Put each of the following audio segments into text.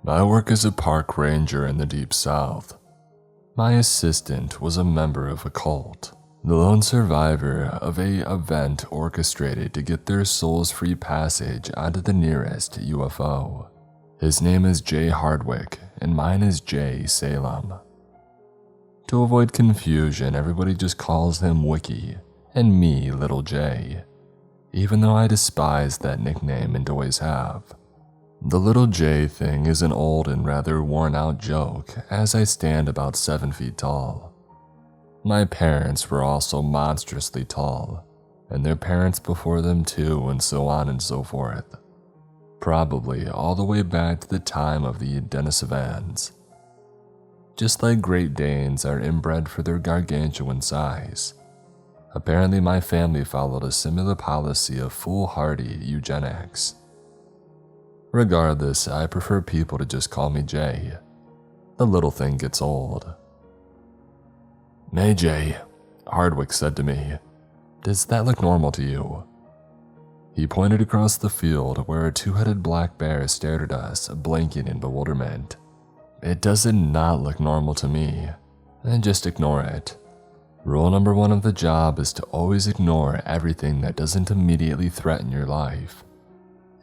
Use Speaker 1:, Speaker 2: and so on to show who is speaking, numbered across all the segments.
Speaker 1: I work as a park ranger in the Deep South. My assistant was a member of a cult, the lone survivor of an event orchestrated to get their souls free passage onto the nearest UFO. His name is Jay Hardwick, and mine is Jay Salem. To avoid confusion, everybody just calls him Wiki, and me Little J, even though I despise that nickname and always have. The Little J thing is an old and rather worn-out joke, as I stand about 7 feet tall. My parents were also monstrously tall, and their parents before them too, and so on and so forth. Probably all the way back to the time of the Denisovans. Just like Great Danes are inbred for their gargantuan size, apparently my family followed a similar policy of foolhardy eugenics. Regardless, I prefer people to just call me Jay. The little thing gets old. "Hey Jay," Hardwick said to me, "does that look normal to you?" He pointed across the field where a two-headed black bear stared at us, blinking in bewilderment. "It doesn't not look normal to me, and just ignore it. Rule number 1 of the job is to always ignore everything that doesn't immediately threaten your life.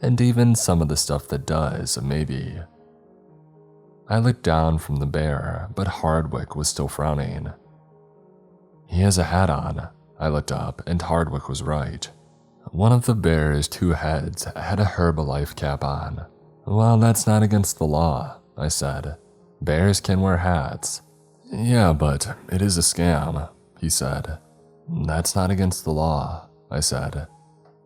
Speaker 1: And even some of the stuff that does, maybe." I looked down from the bear, but Hardwick was still frowning. "He has a hat on." I looked up, and Hardwick was right. One of the bear's 2 heads had a Herbalife cap on. "Well, that's not against the law," I said. "Bears can wear hats." "Yeah, but it is a scam," he said. "That's not against the law," I said.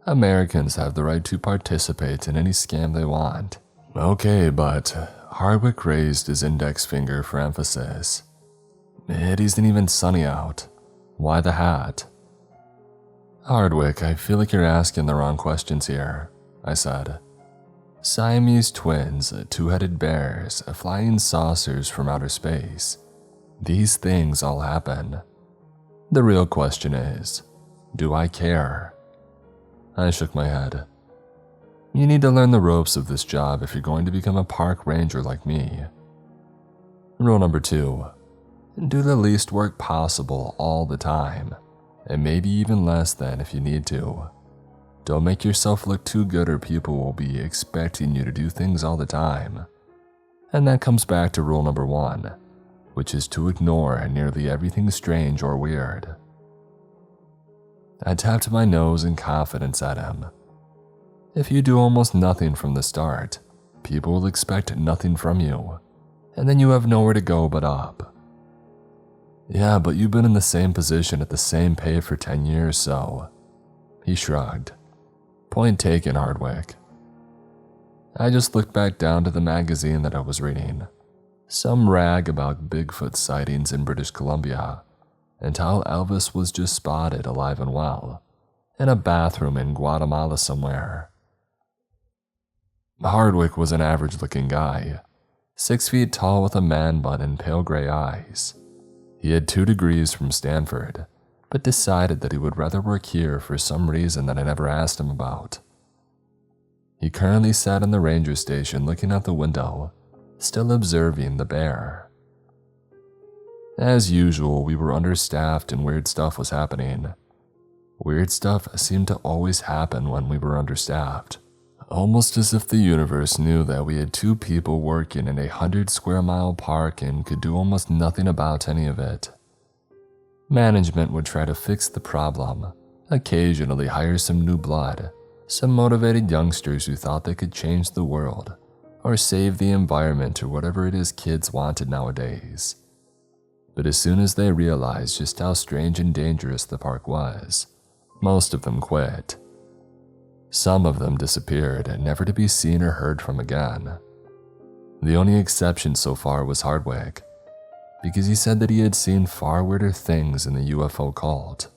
Speaker 1: "Americans have the right to participate in any scam they want." "Okay, but," Hardwick raised his index finger for emphasis, "it isn't even sunny out. Why the hat?" "Hardwick, I feel like you're asking the wrong questions here," I said. "Siamese twins, 2-headed bears, flying saucers from outer space. These things all happen. The real question is, do I care?" I shook my head. "You need to learn the ropes of this job if you're going to become a park ranger like me. Rule number 2, do the least work possible all the time, and maybe even less than if you need to. Don't make yourself look too good or people will be expecting you to do things all the time. And that comes back to rule number 1, which is to ignore nearly everything strange or weird." I tapped my nose in confidence at him. If you do almost nothing from the start, people will expect nothing from you, and then you have nowhere to go but up. "Yeah, but you've been in the same position at the same pay for 10 years, so..." He shrugged. "Point taken, Hardwick." I just looked back down to the magazine that I was reading. Some rag about Bigfoot sightings in British Columbia, and how Elvis was just spotted alive and well, in a bathroom in Guatemala somewhere. Hardwick was an average-looking guy, 6 feet tall with a man bun and pale gray eyes. He had 2 degrees from Stanford, but decided that he would rather work here for some reason that I never asked him about. He currently sat in the ranger station looking out the window, still observing the bear. As usual, we were understaffed and weird stuff was happening. Weird stuff seemed to always happen when we were understaffed, almost as if the universe knew that we had 2 people working in a 100-square-mile park and could do almost nothing about any of it. Management would try to fix the problem, occasionally hire some new blood, some motivated youngsters who thought they could change the world, or save the environment or whatever it is kids wanted nowadays. But as soon as they realized just how strange and dangerous the park was, most of them quit. Some of them disappeared, never to be seen or heard from again. The only exception so far was Hardwick, because he said that he had seen far weirder things in the UFO cult.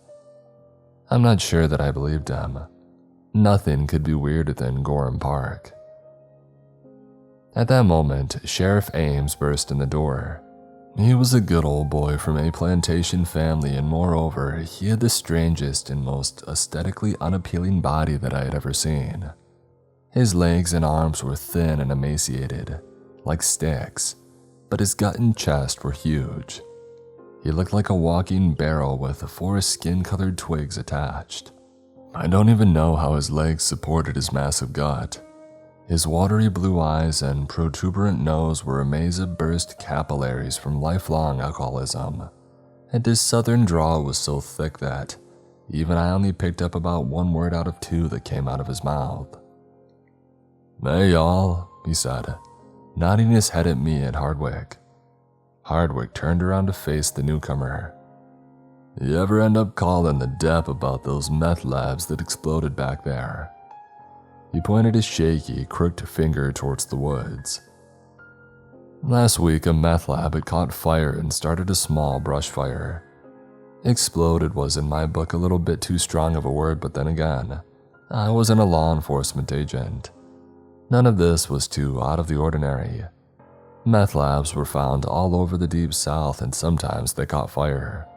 Speaker 1: I'm not sure that I believed him. Nothing could be weirder than Goreham Park. At that moment, Sheriff Ames burst in the door. He was a good old boy from a plantation family, and moreover, he had the strangest and most aesthetically unappealing body that I had ever seen. His legs and arms were thin and emaciated, like sticks, but his gut and chest were huge. He looked like a walking barrel with 4 skin-colored twigs attached. I don't even know how his legs supported his massive gut. His watery blue eyes and protuberant nose were a maze of burst capillaries from lifelong alcoholism, and his southern drawl was so thick that even I only picked up about 1 word out of 2 that came out of his mouth. "Hey y'all," he said, nodding his head at me and Hardwick. Hardwick turned around to face the newcomer. "You ever end up calling the dep about those meth labs that exploded back there?" He pointed his shaky, crooked finger towards the woods. "Last week, a meth lab had caught fire and started a small brush fire. Exploded was in my book a little bit too strong of a word, but then again, I wasn't a law enforcement agent. None of this was too out of the ordinary. Meth labs were found all over the deep south, and sometimes they caught fire.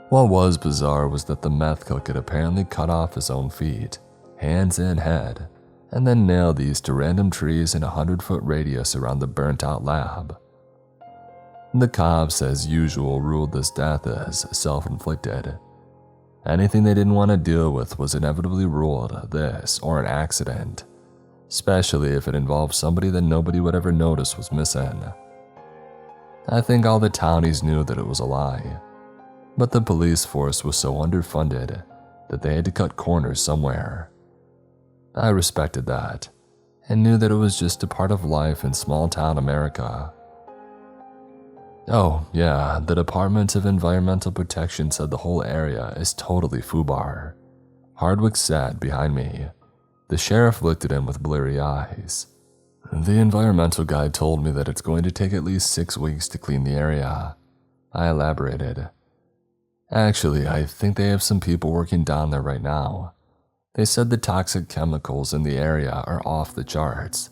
Speaker 1: What was bizarre was that the meth cook had apparently cut off his own feet, hands and head, and then nailed these to random trees in a 100-foot radius around the burnt-out lab. The cops, as usual, ruled this death as self-inflicted. Anything they didn't want to deal with was inevitably ruled this or an accident, especially if it involved somebody that nobody would ever notice was missing. I think all the townies knew that it was a lie, but the police force was so underfunded that they had to cut corners somewhere. I respected that, and knew that it was just a part of life in small-town America. Oh, yeah, the Department of Environmental Protection said the whole area is totally foobar. Hardwick sat behind me. The sheriff looked at him with bleary eyes. The environmental guy told me that it's going to take at least 6 weeks to clean the area. I elaborated. Actually, I think they have some people working down there right now. They said the toxic chemicals in the area are off the charts.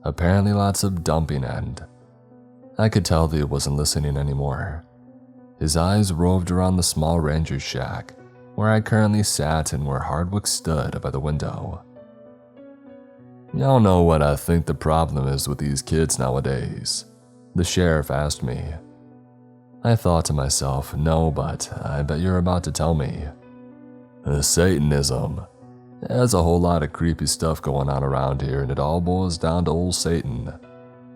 Speaker 1: Apparently lots of dumping, and I could tell that he wasn't listening anymore. His eyes roved around the small ranger's shack, where I currently sat and where Hardwick stood by the window. "Y'all know what I think the problem is with these kids nowadays?" the sheriff asked me. I thought to myself, no, but I bet you're about to tell me. Satanism. There's a whole lot of creepy stuff going on around here, and it all boils down to old Satan.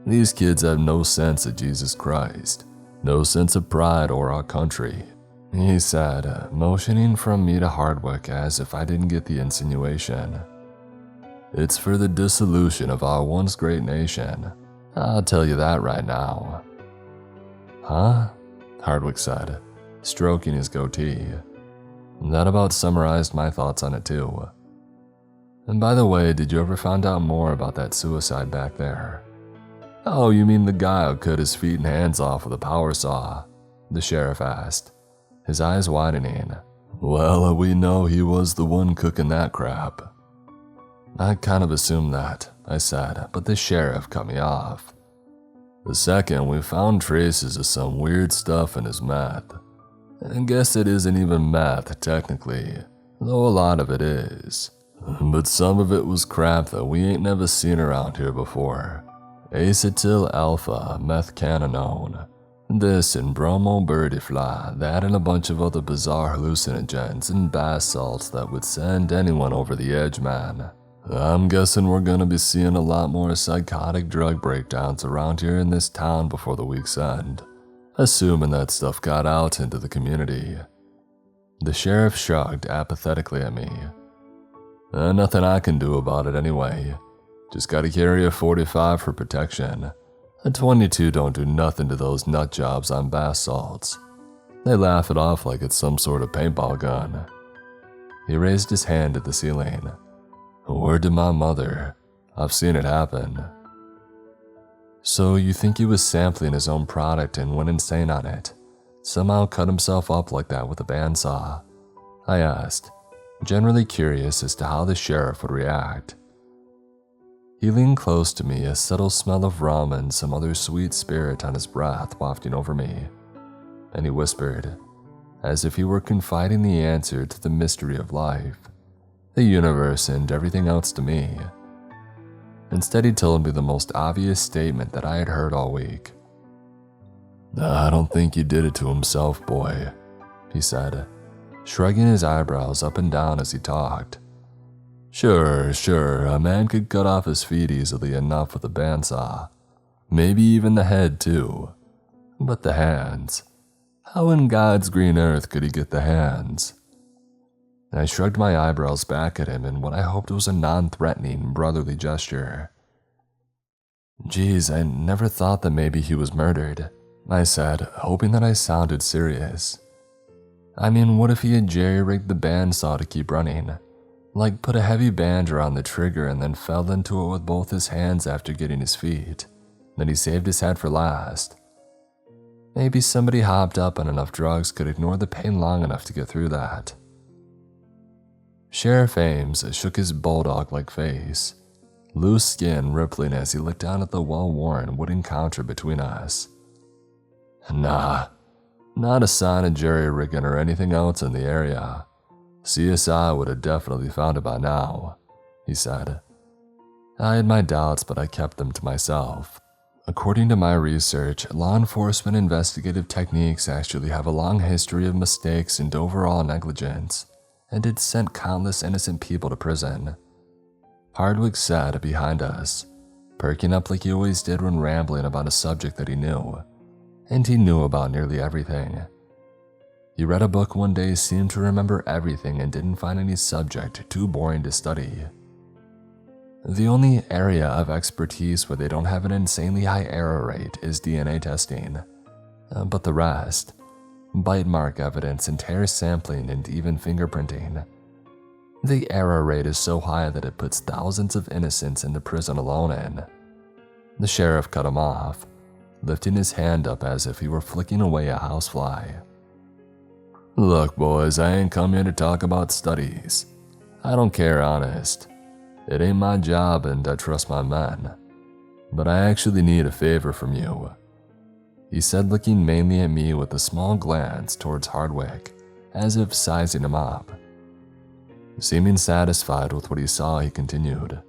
Speaker 1: These kids have no sense of Jesus Christ, no sense of pride or our country, he said, motioning from me to Hardwick as if I didn't get the insinuation. It's for the dissolution of our once great nation. I'll tell you that right now. Huh? Hardwick said, stroking his goatee. That about summarized my thoughts on it too. And by the way, did you ever find out more about that suicide back there? Oh, you mean the guy who cut his feet and hands off with a power saw? The sheriff asked, his eyes widening. Well, we know he was the one cooking that crap. I kind of assumed that, I said, but the sheriff cut me off. The second, we found traces of some weird stuff in his meth. I guess it isn't even meth, technically, though a lot of it is. But some of it was crap that we ain't never seen around here before. Acetyl alpha methcanonone. This and bromo birdie fly, that and a bunch of other bizarre hallucinogens and bath salts that would send anyone over the edge, man. I'm guessing we're gonna be seeing a lot more psychotic drug breakdowns around here in this town before the week's end, assuming that stuff got out into the community. The sheriff shrugged apathetically at me. Nothing I can do about it anyway. Just gotta carry a 45 for protection. A 22 don't do nothing to those nut jobs on bath salts. They laugh it off like it's some sort of paintball gun. He raised his hand to the ceiling. Word to my mother. I've seen it happen. So you think he was sampling his own product and went insane on it? Somehow cut himself up like that with a bandsaw? I asked, generally curious as to how the sheriff would react. He leaned close to me, a subtle smell of rum and some other sweet spirit on his breath wafting over me. And he whispered, as if he were confiding the answer to the mystery of life, the universe, and everything else to me. Instead, he told me the most obvious statement that I had heard all week. "I don't think he did it to himself, boy," he said, shrugging his eyebrows up and down as he talked. Sure, a man could cut off his feet easily enough with a bandsaw. Maybe even the head, too. But the hands. How in God's green earth could he get the hands? I shrugged my eyebrows back at him in what I hoped was a non-threatening, brotherly gesture. "Geez, I never thought that maybe he was murdered," I said, hoping that I sounded serious. "I mean, what if he had jerry-rigged the bandsaw to keep running? Like put a heavy band around the trigger and then fell into it with both his hands after getting his feet. Then he saved his head for last. Maybe somebody hopped up on enough drugs could ignore the pain long enough to get through that." Sheriff Ames shook his bulldog-like face, loose skin rippling as he looked down at the well-worn wooden counter between us. "Nah, not a sign of jerry-rigging or anything else in the area. CSI would have definitely found it by now," he said. I had my doubts, but I kept them to myself. According to my research, law enforcement investigative techniques actually have a long history of mistakes and overall negligence, and it sent countless innocent people to prison. Hardwick sat behind us, perking up like he always did when rambling about a subject that he knew, and he knew about nearly everything. He read a book one day, seemed to remember everything, and didn't find any subject too boring to study. The only area of expertise where they don't have an insanely high error rate is DNA testing. But the rest, bite mark evidence and tear sampling and even fingerprinting, the error rate is so high that it puts thousands of innocents into prison alone in. The sheriff cut him off, lifting his hand up as if he were flicking away a housefly. "Look, boys, I ain't come here to talk about studies. I don't care, honest. It ain't my job and I trust my men. But I actually need a favor from you," he said, looking mainly at me with a small glance towards Hardwick, as if sizing him up. Seeming satisfied with what he saw, he continued.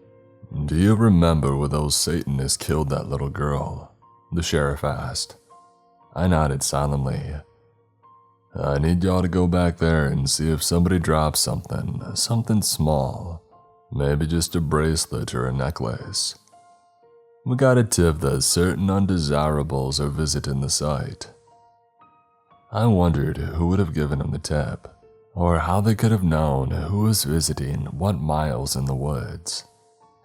Speaker 1: "Do you remember when those Satanists killed that little girl?" the sheriff asked. I nodded solemnly. "I need y'all to go back there and see if somebody dropped something small. Maybe just a bracelet or a necklace. We got a tip that certain undesirables are visiting the site." I wondered who would have given him the tip, or how they could have known who was visiting what miles in the woods,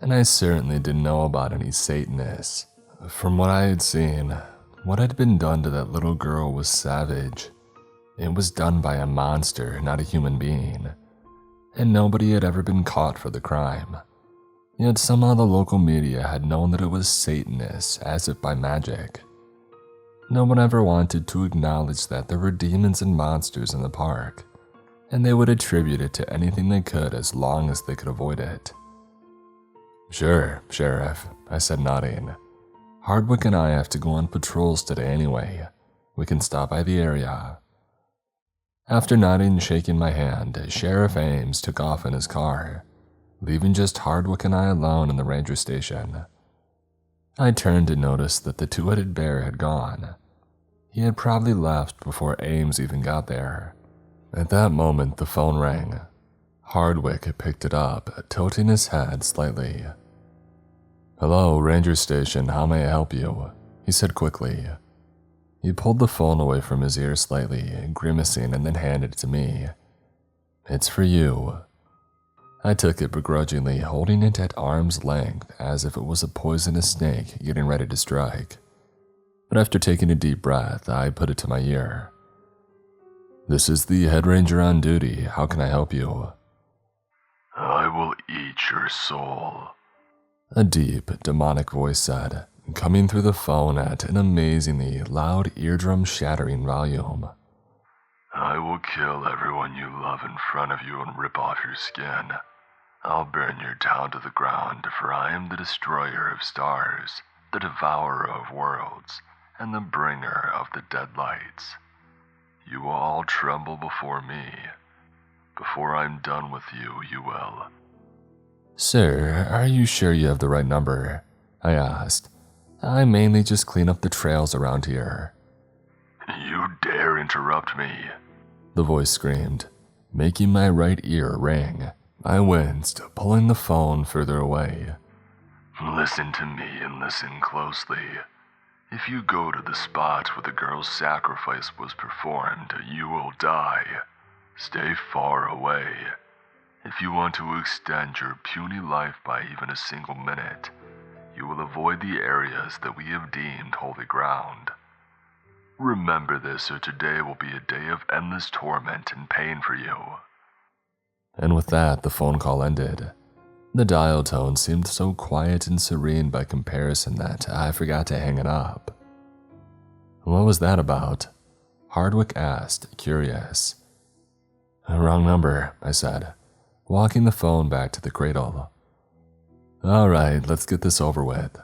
Speaker 1: and I certainly didn't know about any Satanists. From what I had seen, what had been done to that little girl was savage. It was done by a monster, not a human being, and nobody had ever been caught for the crime. Yet somehow the local media had known that it was Satanists, as if by magic. No one ever wanted to acknowledge that there were demons and monsters in the park, and they would attribute it to anything they could as long as they could avoid it. "Sure, Sheriff," I said, nodding. "Hardwick and I have to go on patrols today anyway. We can stop by the area." After nodding and shaking my hand, Sheriff Ames took off in his car, leaving just Hardwick and I alone in the ranger station. I turned to notice that the two-headed bear had gone. He had probably left before Ames even got there. At that moment, the phone rang. Hardwick picked it up, tilting his head slightly. "Hello, ranger station, how may I help you?" he said quickly. He pulled the phone away from his ear slightly, grimacing, and then handed it to me. "It's for you." I took it begrudgingly, holding it at arm's length as if it was a poisonous snake getting ready to strike. But after taking a deep breath, I put it to my ear. "This is the head ranger on duty. How can I help you?"
Speaker 2: "I will eat your soul,"
Speaker 1: a deep, demonic voice said, coming through the phone at an amazingly loud, eardrum-shattering volume.
Speaker 2: "I will kill everyone you love in front of you and rip off your skin. I'll burn your town to the ground, for I am the destroyer of stars, the devourer of worlds, and the bringer of the dead lights. You will all tremble before me. Before I'm done with you, you will."
Speaker 1: Sir, are you sure you have the right number? I asked. I mainly just clean up the trails around here.
Speaker 2: You dare interrupt me?
Speaker 1: The voice screamed, making my right ear ring. I winced, pulling the phone further away.
Speaker 2: Listen to me and listen closely. If you go to the spot where the girl's sacrifice was performed, you will die. Stay far away. If you want to extend your puny life by even a single minute, you will avoid the areas that we have deemed holy ground. Remember this, or today will be a day of endless torment and pain for you.
Speaker 1: And with that, the phone call ended. The dial tone seemed so quiet and serene by comparison that I forgot to hang it up. What was that about? Hardwick asked, curious. Wrong number, I said, walking the phone back to the cradle. All right, let's get this over with.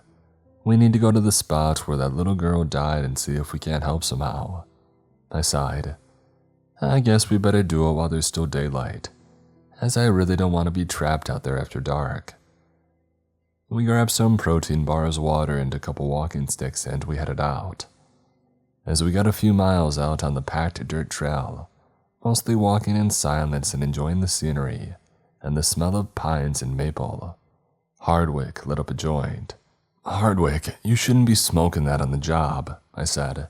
Speaker 1: We need to go to the spot where that little girl died and see if we can't help somehow. I sighed. I guess we better do it while there's still daylight, as I really don't want to be trapped out there after dark. We grabbed some protein bars, water, and a couple walking sticks, and we headed out. As we got a few miles out on the packed dirt trail, mostly walking in silence and enjoying the scenery and the smell of pines and maple, Hardwick lit up a joint. Hardwick, you shouldn't be smoking that on the job, I said.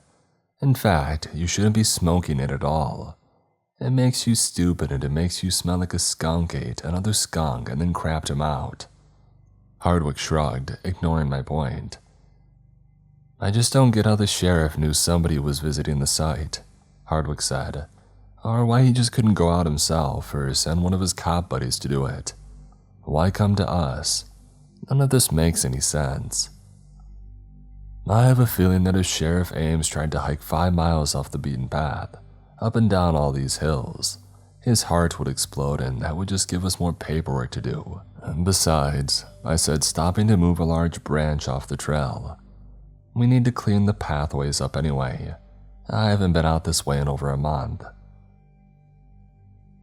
Speaker 1: In fact, you shouldn't be smoking it at all. It makes you stupid and it makes you smell like a skunk ate another skunk and then crapped him out. Hardwick shrugged, ignoring my point. I just don't get how the sheriff knew somebody was visiting the site, Hardwick said, or why he just couldn't go out himself or send one of his cop buddies to do it. Why come to us? None of this makes any sense. I have a feeling that if Sheriff Ames tried to hike 5 miles off the beaten path, up and down all these hills, his heart would explode and that would just give us more paperwork to do. Besides, I said, stopping to move a large branch off the trail. We need to clean the pathways up anyway. I haven't been out this way in over a month.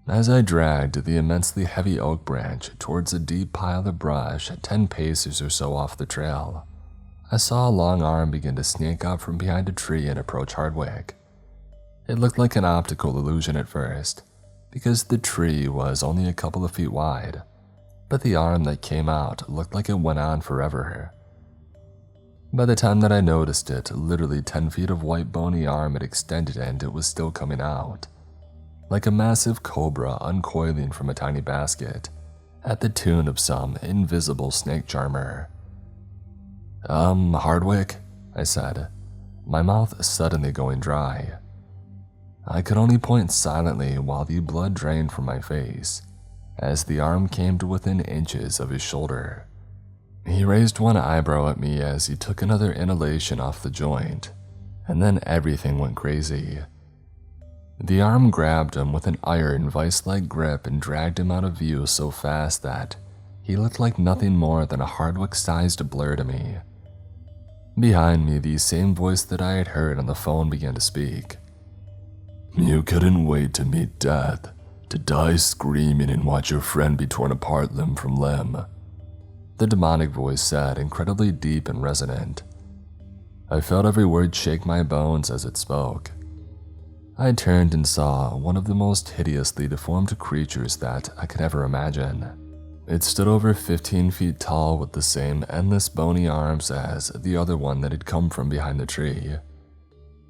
Speaker 1: As I dragged the immensely heavy oak branch towards a deep pile of brush 10 paces or so off the trail, I saw a long arm begin to sneak up from behind a tree and approach Hardwick. It looked like an optical illusion at first, because the tree was only a couple of feet wide, but the arm that came out looked like it went on forever. By the time that I noticed it, literally 10 feet of white bony arm had extended and it was still coming out, like a massive cobra uncoiling from a tiny basket, at the tune of some invisible snake charmer. Hardwick, I said, my mouth suddenly going dry. I could only point silently while the blood drained from my face, as the arm came to within inches of his shoulder. He raised one eyebrow at me as he took another inhalation off the joint, and then everything went crazy. The arm grabbed him with an iron vice-like grip and dragged him out of view so fast that he looked like nothing more than a Hardwick-sized blur to me. Behind me, the same voice that I had heard on the phone began to speak. You couldn't wait to meet death, to die screaming and watch your friend be torn apart limb from limb. The demonic voice said, incredibly deep and resonant. I felt every word shake my bones as it spoke. I turned and saw one of the most hideously deformed creatures that I could ever imagine. It stood over 15 feet tall with the same endless bony arms as the other one that had come from behind the tree.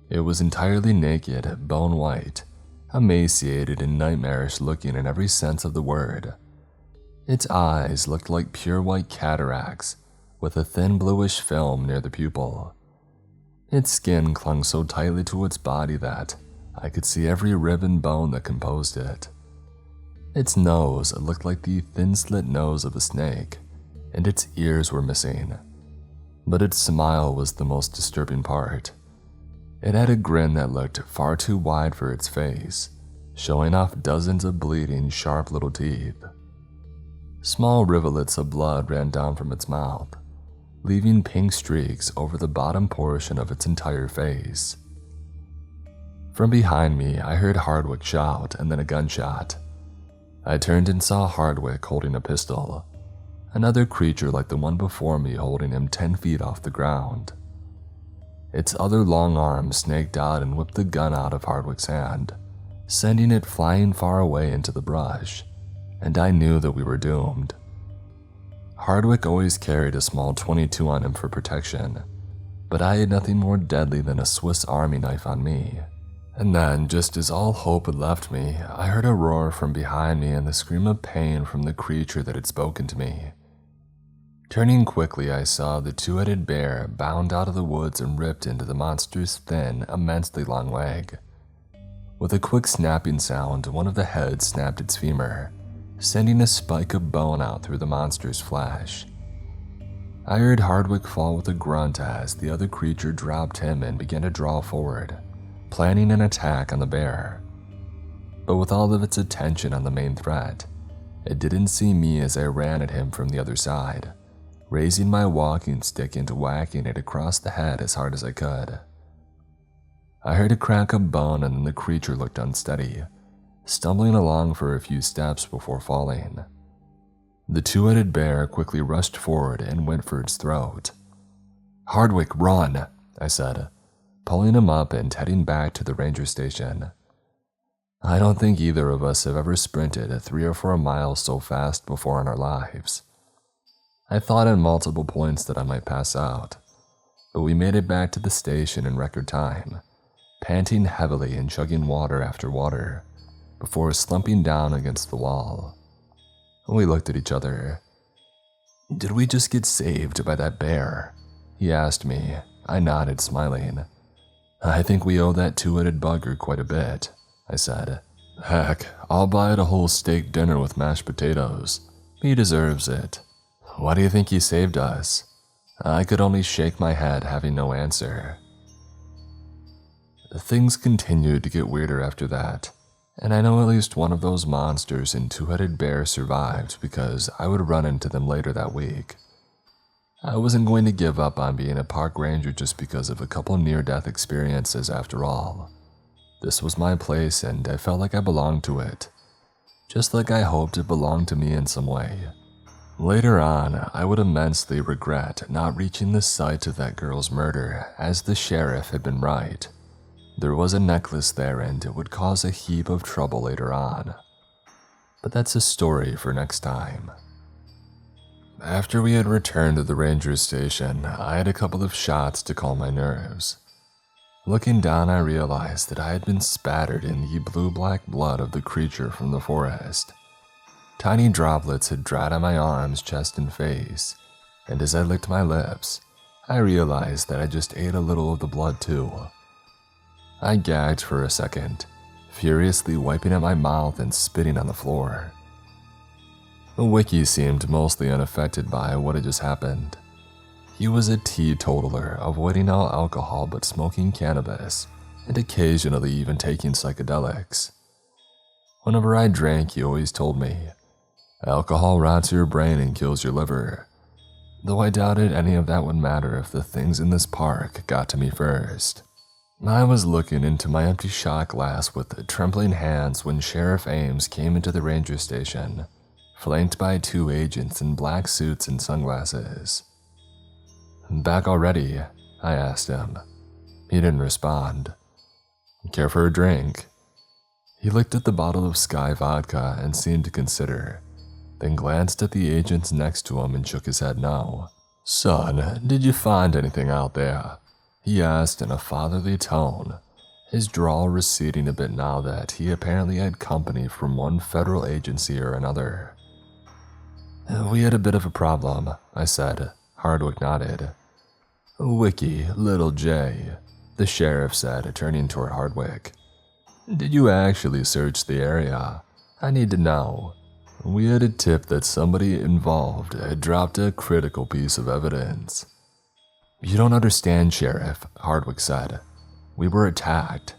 Speaker 1: It was entirely naked, bone white, emaciated and nightmarish looking in every sense of the word. Its eyes looked like pure white cataracts with a thin bluish film near the pupil. Its skin clung so tightly to its body that I could see every rib and bone that composed it. Its nose looked like the thin slit nose of a snake, and its ears were missing. But its smile was the most disturbing part. It had a grin that looked far too wide for its face, showing off dozens of bleeding, sharp little teeth. Small rivulets of blood ran down from its mouth, leaving pink streaks over the bottom portion of its entire face. From behind me, I heard Hardwick shout and then a gunshot. I turned and saw Hardwick holding a pistol. another creature like the one before me holding him 10 feet off the ground. Its other long arm snaked out and whipped the gun out of Hardwick's hand, sending it flying far away into the brush, and I knew that we were doomed. Hardwick always carried a small .22 on him for protection, but I had nothing more deadly than a Swiss Army knife on me. And then, just as all hope had left me, I heard a roar from behind me and the scream of pain from the creature that had spoken to me. Turning quickly, I saw the two-headed bear bound out of the woods and ripped into the monster's thin, immensely long leg. With a quick snapping sound, one of the heads snapped its femur, sending a spike of bone out through the monster's flesh. I heard Hardwick fall with a grunt as the other creature dropped him and began to draw forward, planning an attack on the bear. But with all of its attention on the main threat, it didn't see me as I ran at him from the other side, raising my walking stick and whacking it across the head as hard as I could. I heard a crack of bone and then the creature looked unsteady, stumbling along for a few steps before falling. The two-headed bear quickly rushed forward and went for its throat. "Hardwick, run," I said, pulling him up and heading back to the ranger station. I don't think either of us have ever sprinted 3 or 4 miles so fast before in our lives. I thought at multiple points that I might pass out, but we made it back to the station in record time, panting heavily and chugging water after water, before slumping down against the wall. We looked at each other. "Did we just get saved by that bear?" he asked me. I nodded, smiling. "I think we owe that two-headed bugger quite a bit," I said. "Heck, I'll buy it a whole steak dinner with mashed potatoes. He deserves it." "Why do you think he saved us?" I could only shake my head, having no answer. Things continued to get weirder after that, and I know at least one of those monsters and two-headed bear survived because I would run into them later that week. I wasn't going to give up on being a park ranger just because of a couple near-death experiences after all. This was my place and I felt like I belonged to it, just like I hoped it belonged to me in some way. Later on, I would immensely regret not reaching the site of that girl's murder, as the sheriff had been right. There was a necklace there and it would cause a heap of trouble later on. But that's a story for next time. After we had returned to the ranger station, I had a couple of shots to calm my nerves. Looking down, I realized that I had been spattered in the blue-black blood of the creature from the forest. Tiny droplets had dried on my arms, chest, and face, and as I licked my lips, I realized that I just ate a little of the blood too. I gagged for a second, furiously wiping at my mouth and spitting on the floor. Wiki seemed mostly unaffected by what had just happened. He was a teetotaler, avoiding all alcohol but smoking cannabis, and occasionally even taking psychedelics. Whenever I drank, he always told me, "Alcohol rots your brain and kills your liver," though I doubted any of that would matter if the things in this park got to me first. I was looking into my empty shot glass with trembling hands when Sheriff Ames came into the ranger station, flanked by 2 agents in black suits and sunglasses. "Back already?" I asked him. He didn't respond. "Care for a drink?" He looked at the bottle of Sky vodka and seemed to consider, then glanced at the agents next to him and shook his head no. "Son, did you find anything out there?" he asked in a fatherly tone, his drawl receding a bit now that he apparently had company from one federal agency or another. "We had a bit of a problem," I said. Hardwick nodded. "Wiki, little J," the sheriff said, turning toward Hardwick. "Did you actually search the area? I need to know. We had a tip that somebody involved had dropped a critical piece of evidence." "You don't understand, Sheriff," Hardwick said. "We were attacked."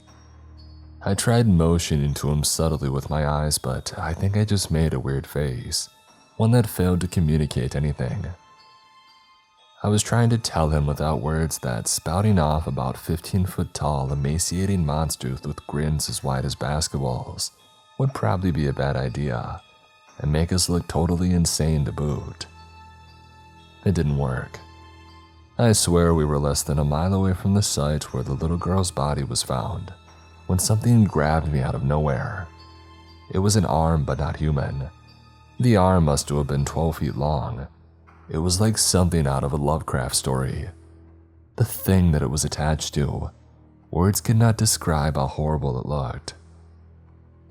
Speaker 1: I tried motioning to him subtly with my eyes, but I think I just made a weird face, one that failed to communicate anything. I was trying to tell him without words that spouting off about 15-foot tall, emaciating monsters with grins as wide as basketballs would probably be a bad idea, and make us look totally insane to boot. It didn't work. I swear we were less than a mile away from the site where the little girl's body was found when something grabbed me out of nowhere. It was an arm, but not human. The arm must have been 12 feet long. It was like something out of a Lovecraft story. The thing that it was attached to, words could not describe how horrible it looked.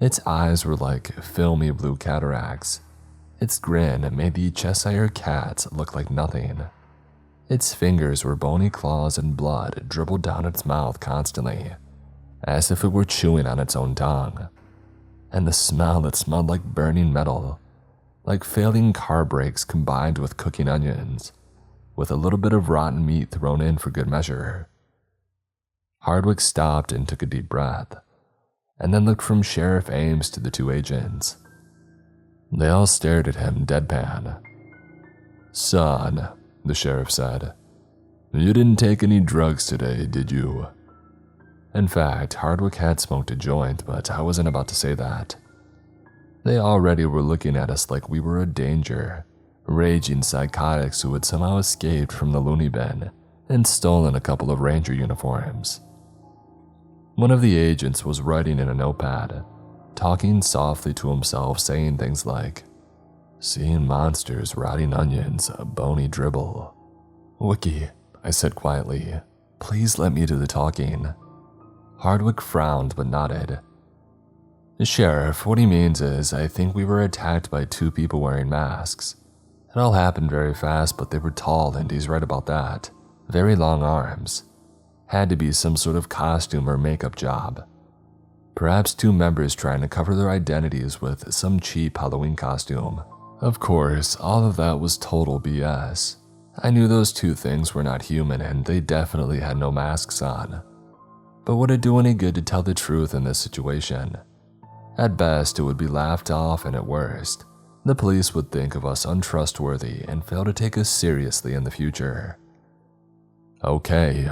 Speaker 1: Its eyes were like filmy blue cataracts. Its grin made the Cheshire cat look like nothing. Its fingers were bony claws and blood dribbled down its mouth constantly, as if it were chewing on its own tongue. And the smell that smelled like burning metal, like failing car brakes combined with cooking onions, with a little bit of rotten meat thrown in for good measure. Hardwick stopped and took a deep breath, and then looked from Sheriff Ames to the two agents. They all stared at him deadpan. "Son," the sheriff said, "you didn't take any drugs today, did you?" In fact, Hardwick had smoked a joint, but I wasn't about to say that. They already were looking at us like we were a danger, raging psychotics who had somehow escaped from the loony bin and stolen a couple of ranger uniforms. One of the agents was writing in a notepad, talking softly to himself, saying things like, "Seeing monsters, rotting onions, a bony dribble." "Wiki," I said quietly, "please let me do the talking." Hardwick frowned but nodded. "Sheriff, what he means is, I think we were attacked by two people wearing masks. It all happened very fast, but they were tall, and he's right about that. Very long arms. Had to be some sort of costume or makeup job. Perhaps two members trying to cover their identities with some cheap Halloween costume. Of course, all of that was total BS. I knew those two things were not human, and they definitely had no masks on. But would it do any good to tell the truth in this situation? At best, it would be laughed off, and at worst, the police would think of us untrustworthy and fail to take us seriously in the future." Okay,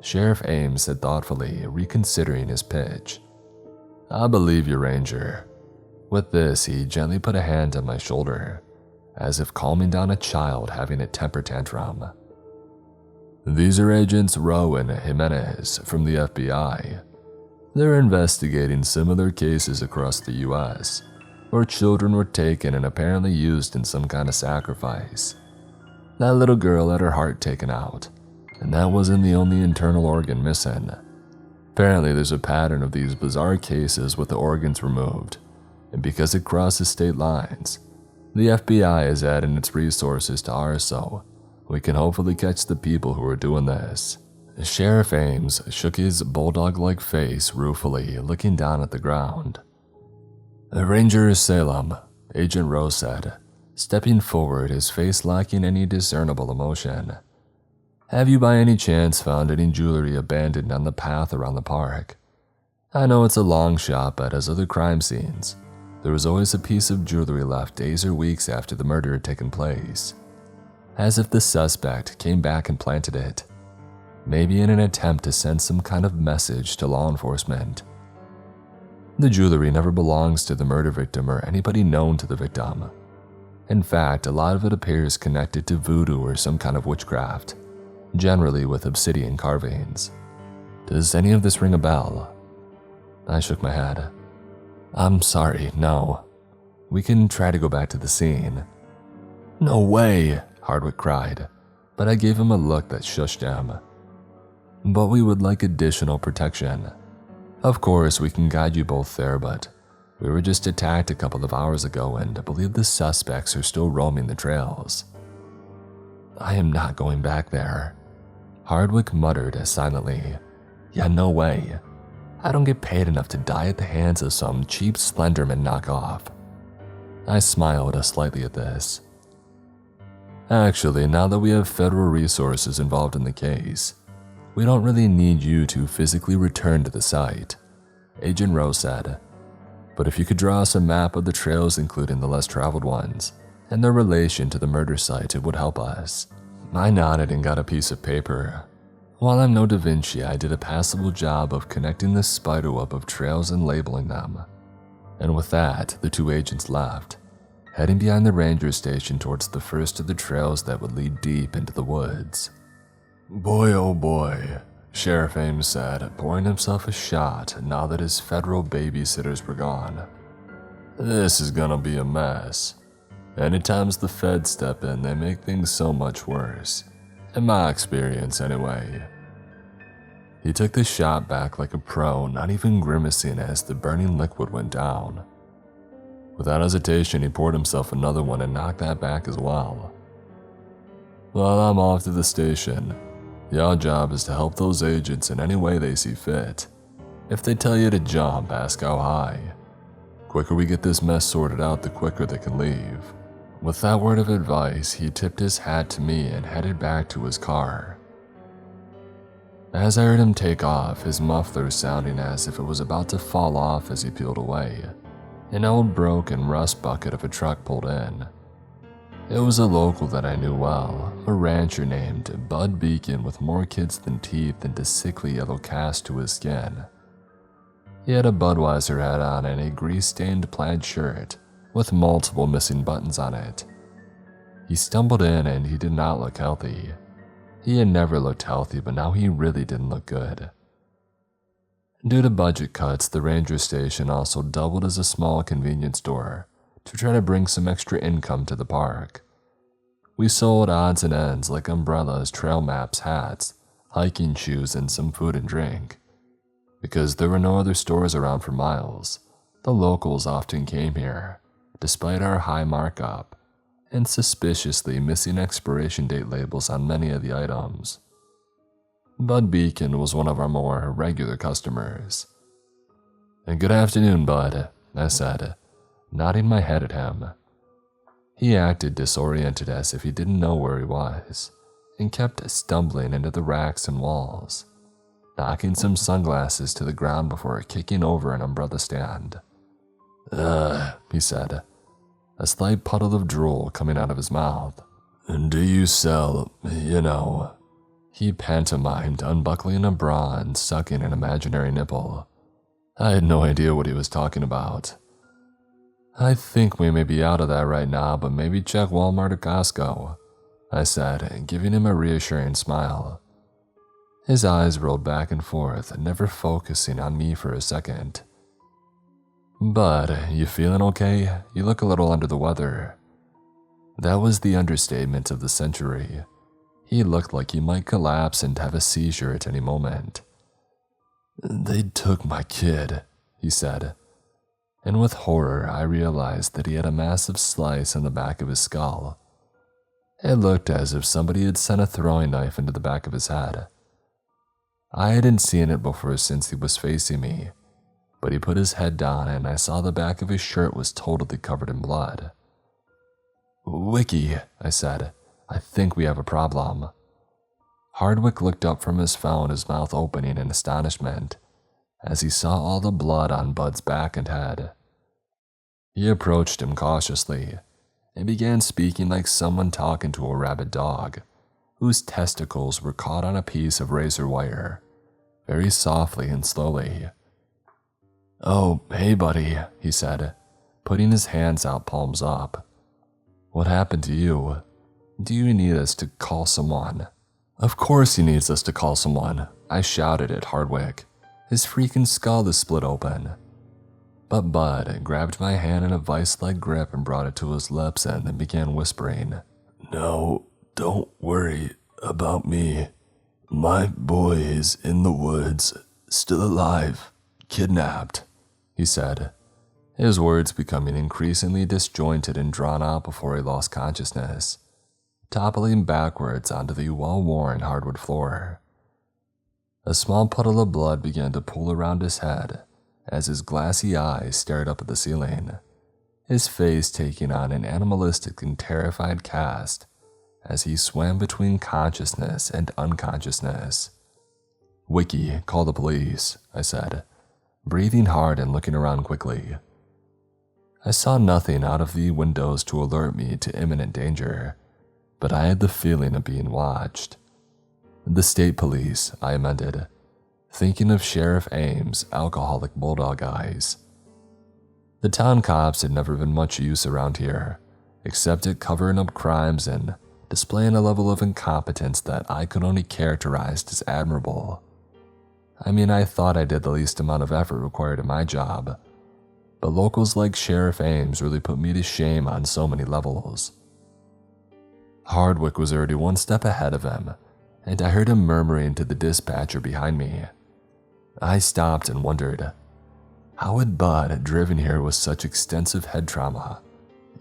Speaker 1: Sheriff Ames said thoughtfully, reconsidering his pitch. "I believe you, Ranger." With this, he gently put a hand on my shoulder, as if calming down a child having a temper tantrum. "These are Agents Rowe and Jimenez from the FBI. They're investigating similar cases across the US, where children were taken and apparently used in some kind of sacrifice. That little girl had her heart taken out, and that wasn't the only internal organ missing. Apparently there's a pattern of these bizarre cases with the organs removed, and because it crosses state lines, the FBI is adding its resources to ours so we can hopefully catch the people who are doing this." Sheriff Ames shook his bulldog-like face ruefully, looking down at the ground. "Ranger Salem," Agent Rose said, stepping forward, his face lacking any discernible emotion. "Have you by any chance found any jewelry abandoned on the path around the park? I know it's a long shot, but as other crime scenes, there was always a piece of jewelry left days or weeks after the murder had taken place, as if the suspect came back and planted it, maybe in an attempt to send some kind of message to law enforcement. The jewelry never belongs to the murder victim or anybody known to the victim. In fact, a lot of it appears connected to voodoo or some kind of witchcraft, generally with obsidian carvings. Does any of this ring a bell?" I shook my head. "I'm sorry, no. We can try to go back to the scene." "No way," Hardwick cried, but I gave him a look that shushed him. "But we would like additional protection. Of course, we can guide you both there, but we were just attacked a couple of hours ago and I believe the suspects are still roaming the trails." "I am not going back there," Hardwick muttered silently. "Yeah, no way. I don't get paid enough to die at the hands of some cheap Slenderman knockoff." I smiled slightly at this. "Actually, now that we have federal resources involved in the case, we don't really need you to physically return to the site," Agent Rose said. "But if you could draw us a map of the trails, including the less traveled ones, and their relation to the murder site, it would help us." I nodded and got a piece of paper. While I'm no Da Vinci, I did a passable job of connecting this spiderweb of trails and labeling them. And with that, the two agents left, heading behind the ranger station towards the first of the trails that would lead deep into the woods. "Boy, oh boy," Sheriff Ames said, pouring himself a shot now that his federal babysitters were gone. "This is gonna be a mess. Anytime the feds step in, they make things so much worse. In my experience, anyway." He took the shot back like a pro, not even grimacing as the burning liquid went down. Without hesitation, he poured himself another one and knocked that back as well. "Well, I'm off to the station. Your job is to help those agents in any way they see fit. If they tell you to jump, ask how high. Quicker we get this mess sorted out, the quicker they can leave." With that word of advice, he tipped his hat to me and headed back to his car. As I heard him take off, his muffler sounding as if it was about to fall off as he peeled away, an old broken rust bucket of a truck pulled in. It was a local that I knew well, a rancher named Bud Beacon with more kids than teeth and a sickly yellow cast to his skin. He had a Budweiser hat on and a grease-stained plaid shirt with multiple missing buttons on it. He stumbled in and he did not look healthy. He had never looked healthy, but now he really didn't look good. Due to budget cuts, the ranger station also doubled as a small convenience store to try to bring some extra income to the park. We sold odds and ends like umbrellas, trail maps, hats, hiking shoes, and some food and drink. Because there were no other stores around for miles, the locals often came here, despite our high markup, and suspiciously missing expiration date labels on many of the items. Bud Beacon was one of our more regular customers. "Good afternoon, Bud," I said, nodding my head at him. He acted disoriented as if he didn't know where he was, and kept stumbling into the racks and walls, knocking some sunglasses to the ground before kicking over an umbrella stand. He said, a slight puddle of drool coming out of his mouth. "Do you sell, He pantomimed, unbuckling a bra and sucking an imaginary nipple. I had no idea what he was talking about. "I think we may be out of that right now, but maybe check Walmart or Costco," I said, giving him a reassuring smile. His eyes rolled back and forth, never focusing on me for a second. "Bud, you feeling okay? You look a little under the weather." That was the understatement of the century. He looked like he might collapse and have a seizure at any moment. "They took my kid," he said. And with horror, I realized that he had a massive slice on the back of his skull. It looked as if somebody had sent a throwing knife into the back of his head. I hadn't seen it before since he was facing me, but he put his head down and I saw the back of his shirt was totally covered in blood. "Wiki," I said, "I think we have a problem." Hardwick looked up from his phone, his mouth opening in astonishment, as he saw all the blood on Bud's back and head. He approached him cautiously and began speaking like someone talking to a rabid dog, whose testicles were caught on a piece of razor wire, very softly and slowly. "Oh, hey buddy," he said, putting his hands out, palms up. "What happened to you? Do you need us to call someone?" "Of course he needs us to call someone," I shouted at Hardwick. His freaking skull is split open. But Bud grabbed my hand in a vice-like grip and brought it to his lips and then began whispering. "No, don't worry about me. My boy is in the woods, still alive, kidnapped," he said, his words becoming increasingly disjointed and drawn out before he lost consciousness, toppling backwards onto the well-worn hardwood floor. A small puddle of blood began to pool around his head as his glassy eyes stared up at the ceiling, his face taking on an animalistic and terrified cast as he swam between consciousness and unconsciousness. "Wiki, call the police," I said, breathing hard and looking around quickly. I saw nothing out of the windows to alert me to imminent danger, but I had the feeling of being watched. "The state police," I amended, thinking of Sheriff Ames' alcoholic bulldog eyes. The town cops had never been much use around here, except at covering up crimes and displaying a level of incompetence that I could only characterize as admirable. I mean, I thought I did the least amount of effort required in my job, but locals like Sheriff Ames really put me to shame on so many levels. Hardwick was already one step ahead of him, and I heard him murmuring to the dispatcher behind me. I stopped and wondered, how had Bud driven here with such extensive head trauma?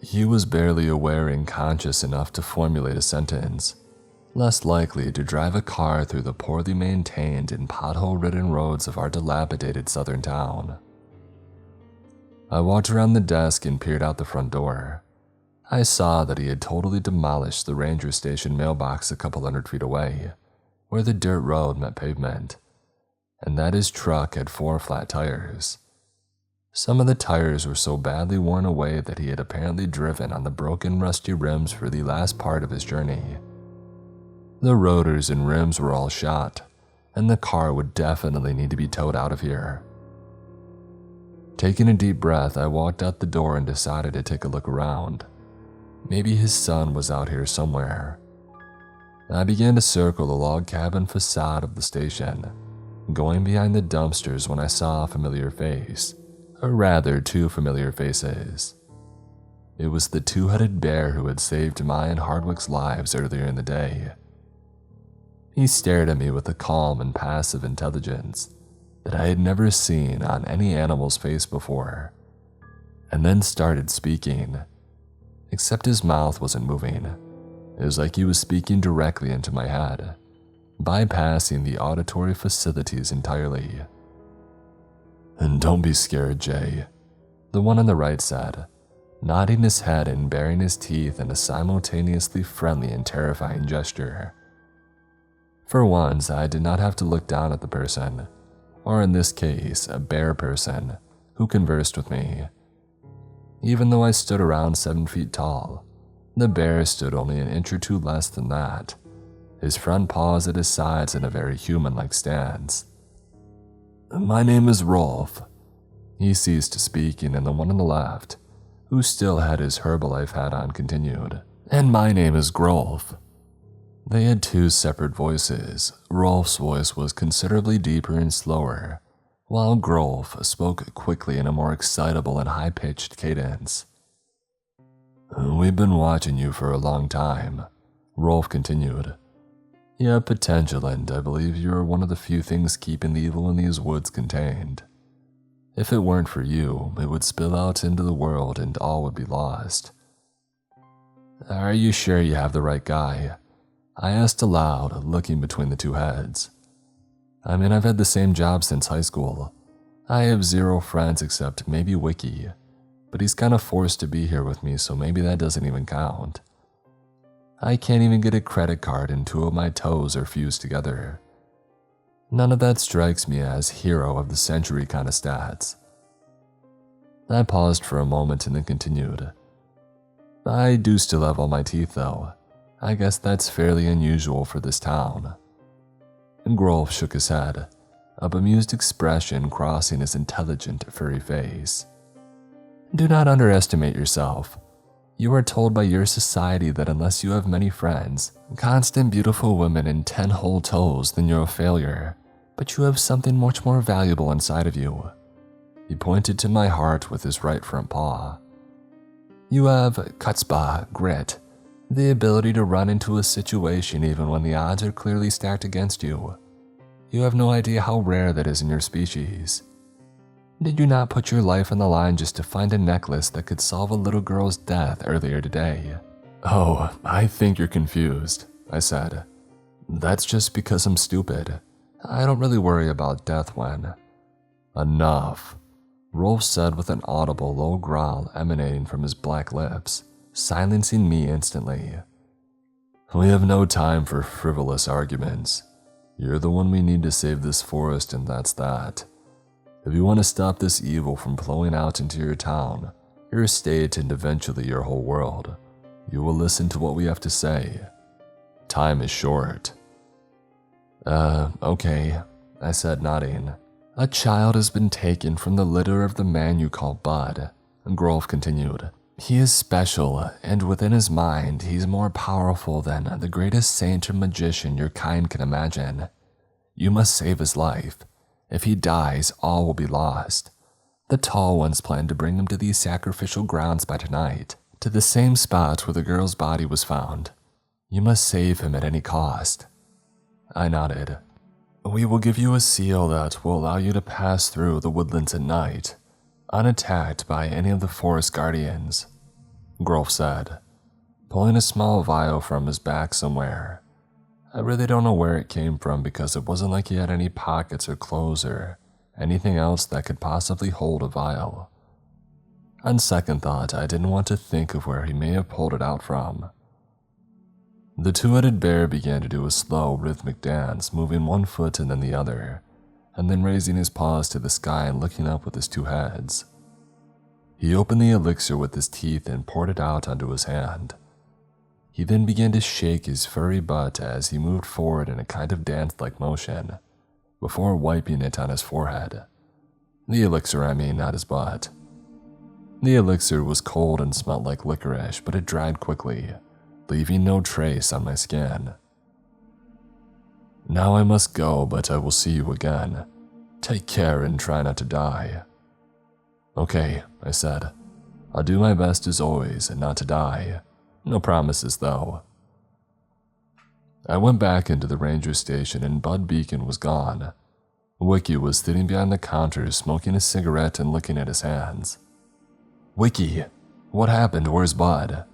Speaker 1: He was barely aware and conscious enough to formulate a sentence, less likely to drive a car through the poorly maintained and pothole-ridden roads of our dilapidated southern town. I walked around the desk and peered out the front door. I saw that he had totally demolished the ranger station mailbox a couple 100 feet away, where the dirt road met pavement, and that his truck had 4 flat tires. Some of the tires were so badly worn away that he had apparently driven on the broken, rusty rims for the last part of his journey. The rotors and rims were all shot, and the car would definitely need to be towed out of here. Taking a deep breath, I walked out the door and decided to take a look around. Maybe his son was out here somewhere. I began to circle the log cabin facade of the station, going behind the dumpsters when I saw a familiar face, or rather 2 familiar faces. It was the 2-headed bear who had saved my and Hardwick's lives earlier in the day. He stared at me with a calm and passive intelligence that I had never seen on any animal's face before, and then started speaking. Except his mouth wasn't moving. It was like he was speaking directly into my head, bypassing the auditory facilities entirely. "And don't be scared, Jay," the one on the right said, nodding his head and baring his teeth in a simultaneously friendly and terrifying gesture. For once, I did not have to look down at the person, or in this case, a bear person, who conversed with me. Even though I stood around 7 feet tall, the bear stood only an inch or 2 less than that, his front paws at his sides in a very human-like stance. "My name is Rolf." He ceased speaking, and the one on the left, who still had his Herbalife hat on, continued, "And my name is Grolf." They had 2 separate voices. Rolf's voice was considerably deeper and slower, while Grolf spoke quickly in a more excitable and high-pitched cadence. "We've been watching you for a long time," Rolf continued. "You have potential, and I believe you are one of the few things keeping the evil in these woods contained. If it weren't for you, it would spill out into the world and all would be lost." "Are you sure you have the right guy?" I asked aloud, looking between the 2 heads. I mean, I've had the same job since high school. I have 0 friends except maybe Wiki, but he's kind of forced to be here with me, so maybe that doesn't even count. I can't even get a credit card and 2 of my toes are fused together. None of that strikes me as hero of the century kind of stats. I paused for a moment and then continued. "I do still have all my teeth though. I guess that's fairly unusual for this town." Grolf shook his head, a bemused expression crossing his intelligent, furry face. "Do not underestimate yourself. You are told by your society that unless you have many friends, constant beautiful women, and 10 whole toes, then you're a failure. But you have something much more valuable inside of you." He pointed to my heart with his right front paw. "You have chutzpah, grit, the ability to run into a situation even when the odds are clearly stacked against you. You have no idea how rare that is in your species. Did you not put your life on the line just to find a necklace that could solve a little girl's death earlier today?" "Oh, I think you're confused," I said. "That's just because I'm stupid. I don't really worry about death when—" "Enough," Rolf said with an audible low growl emanating from his black lips, silencing me instantly. "We have no time for frivolous arguments. You're the one we need to save this forest, and that's that. If you want to stop this evil from flowing out into your town, your state, and eventually your whole world, you will listen to what we have to say. Time is short." Okay, I said, nodding. "A child has been taken from the litter of the man you call Bud," Grolf continued. He is special, and within his mind, he's more powerful than the greatest saint or magician your kind can imagine. You must save his life. If he dies, all will be lost. The Tall Ones plan to bring him to these sacrificial grounds by tonight, to the same spot where the girl's body was found. You must save him at any cost. I nodded. We will give you a seal that will allow you to pass through the woodlands at night, unattacked by any of the forest guardians, Grolf said, pulling a small vial from his back somewhere. I really don't know where it came from because it wasn't like he had any pockets or clothes or anything else that could possibly hold a vial. On second thought, I didn't want to think of where he may have pulled it out from. The two-headed bear began to do a slow, rhythmic dance, moving one foot and then the other, and then raising his paws to the sky and looking up with his two heads. He opened the elixir with his teeth and poured it out onto his hand. He then began to shake his furry butt as he moved forward in a kind of dance-like motion, before wiping it on his forehead. The elixir, I mean, not his butt. The elixir was cold and smelled like licorice, but it dried quickly, leaving no trace on my skin. Now I must go, but I will see you again. Take care and try not to die. Okay, I said. I'll do my best as always and not to die. No promises, though. I went back into the ranger station and Bud Beacon was gone. Wiki was sitting behind the counter smoking a cigarette and looking at his hands. Wiki, what happened? Where's Bud?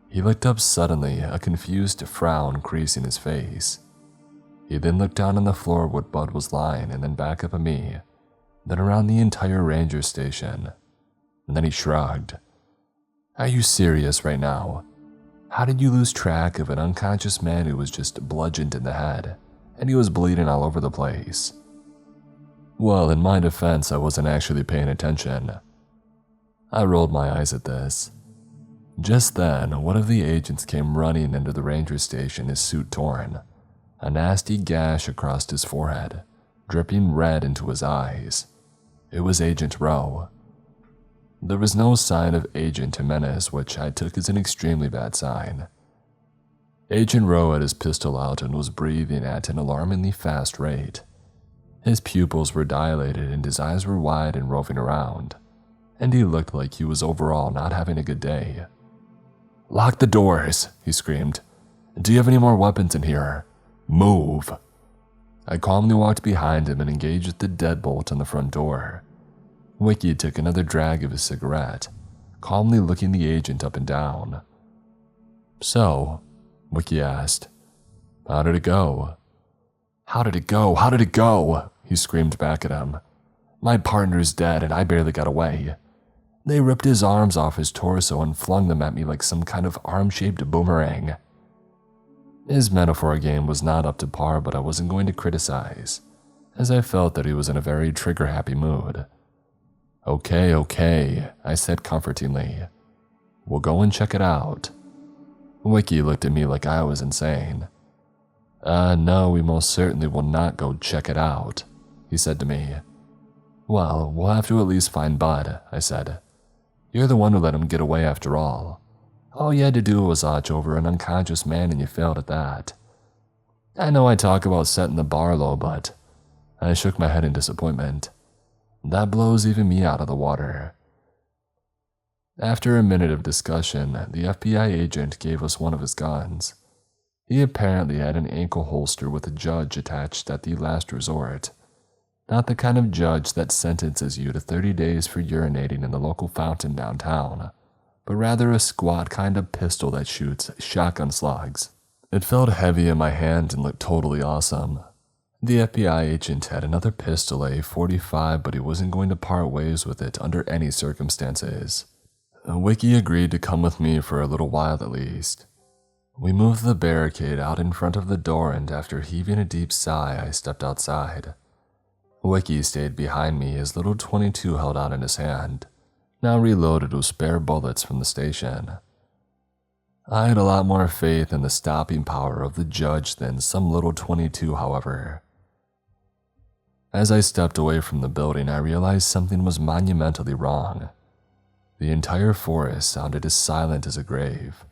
Speaker 1: He looked up suddenly, a confused frown creasing his face. He then looked down on the floor where Bud was lying and then back up at me, then around the entire ranger station. And then he shrugged. Are you serious right now? How did you lose track of an unconscious man who was just bludgeoned in the head, and he was bleeding all over the place? Well, in my defense, I wasn't actually paying attention. I rolled my eyes at this. Just then, one of the agents came running into the ranger station, his suit torn, a nasty gash across his forehead, dripping red into his eyes. It was Agent Rowe. There was no sign of Agent Jimenez, which I took as an extremely bad sign. Agent Rowe had his pistol out and was breathing at an alarmingly fast rate. His pupils were dilated and his eyes were wide and roving around, and he looked like he was overall not having a good day. Lock the doors, he screamed. Do you have any more weapons in here? Move. I calmly walked behind him and engaged the deadbolt on the front door. Wiki took another drag of his cigarette, calmly looking the agent up and down. So, Wiki asked, how did it go? How did it go? How did it go? He screamed back at him. My partner's dead and I barely got away. They ripped his arms off his torso and flung them at me like some kind of arm-shaped boomerang. His metaphor game was not up to par, but I wasn't going to criticize, as I felt that he was in a very trigger-happy mood. Okay, I said comfortingly. We'll go and check it out. Wiki looked at me like I was insane. No, we most certainly will not go check it out, he said to me. Well, we'll have to at least find Bud, I said. You're the one who let him get away after all. All you had to do was watch over an unconscious man and you failed at that. I know I talk about setting the bar low, but I shook my head in disappointment. That blows even me out of the water. After a minute of discussion, the FBI agent gave us one of his guns. He apparently had an ankle holster with a judge attached at the last resort. Not the kind of judge that sentences you to 30 days for urinating in the local fountain downtown, but rather a squat kind of pistol that shoots shotgun slugs. It felt heavy in my hand and looked totally awesome. The FBI agent had another pistol, a .45, but he wasn't going to part ways with it under any circumstances. Wiki agreed to come with me for a little while at least. We moved the barricade out in front of the door, and after heaving a deep sigh, I stepped outside. Wiki stayed behind me, his little .22 held out in his hand, now reloaded with spare bullets from the station. I had a lot more faith in the stopping power of the judge than some little .22, however. As I stepped away from the building, I realized something was monumentally wrong. The entire forest sounded as silent as a grave.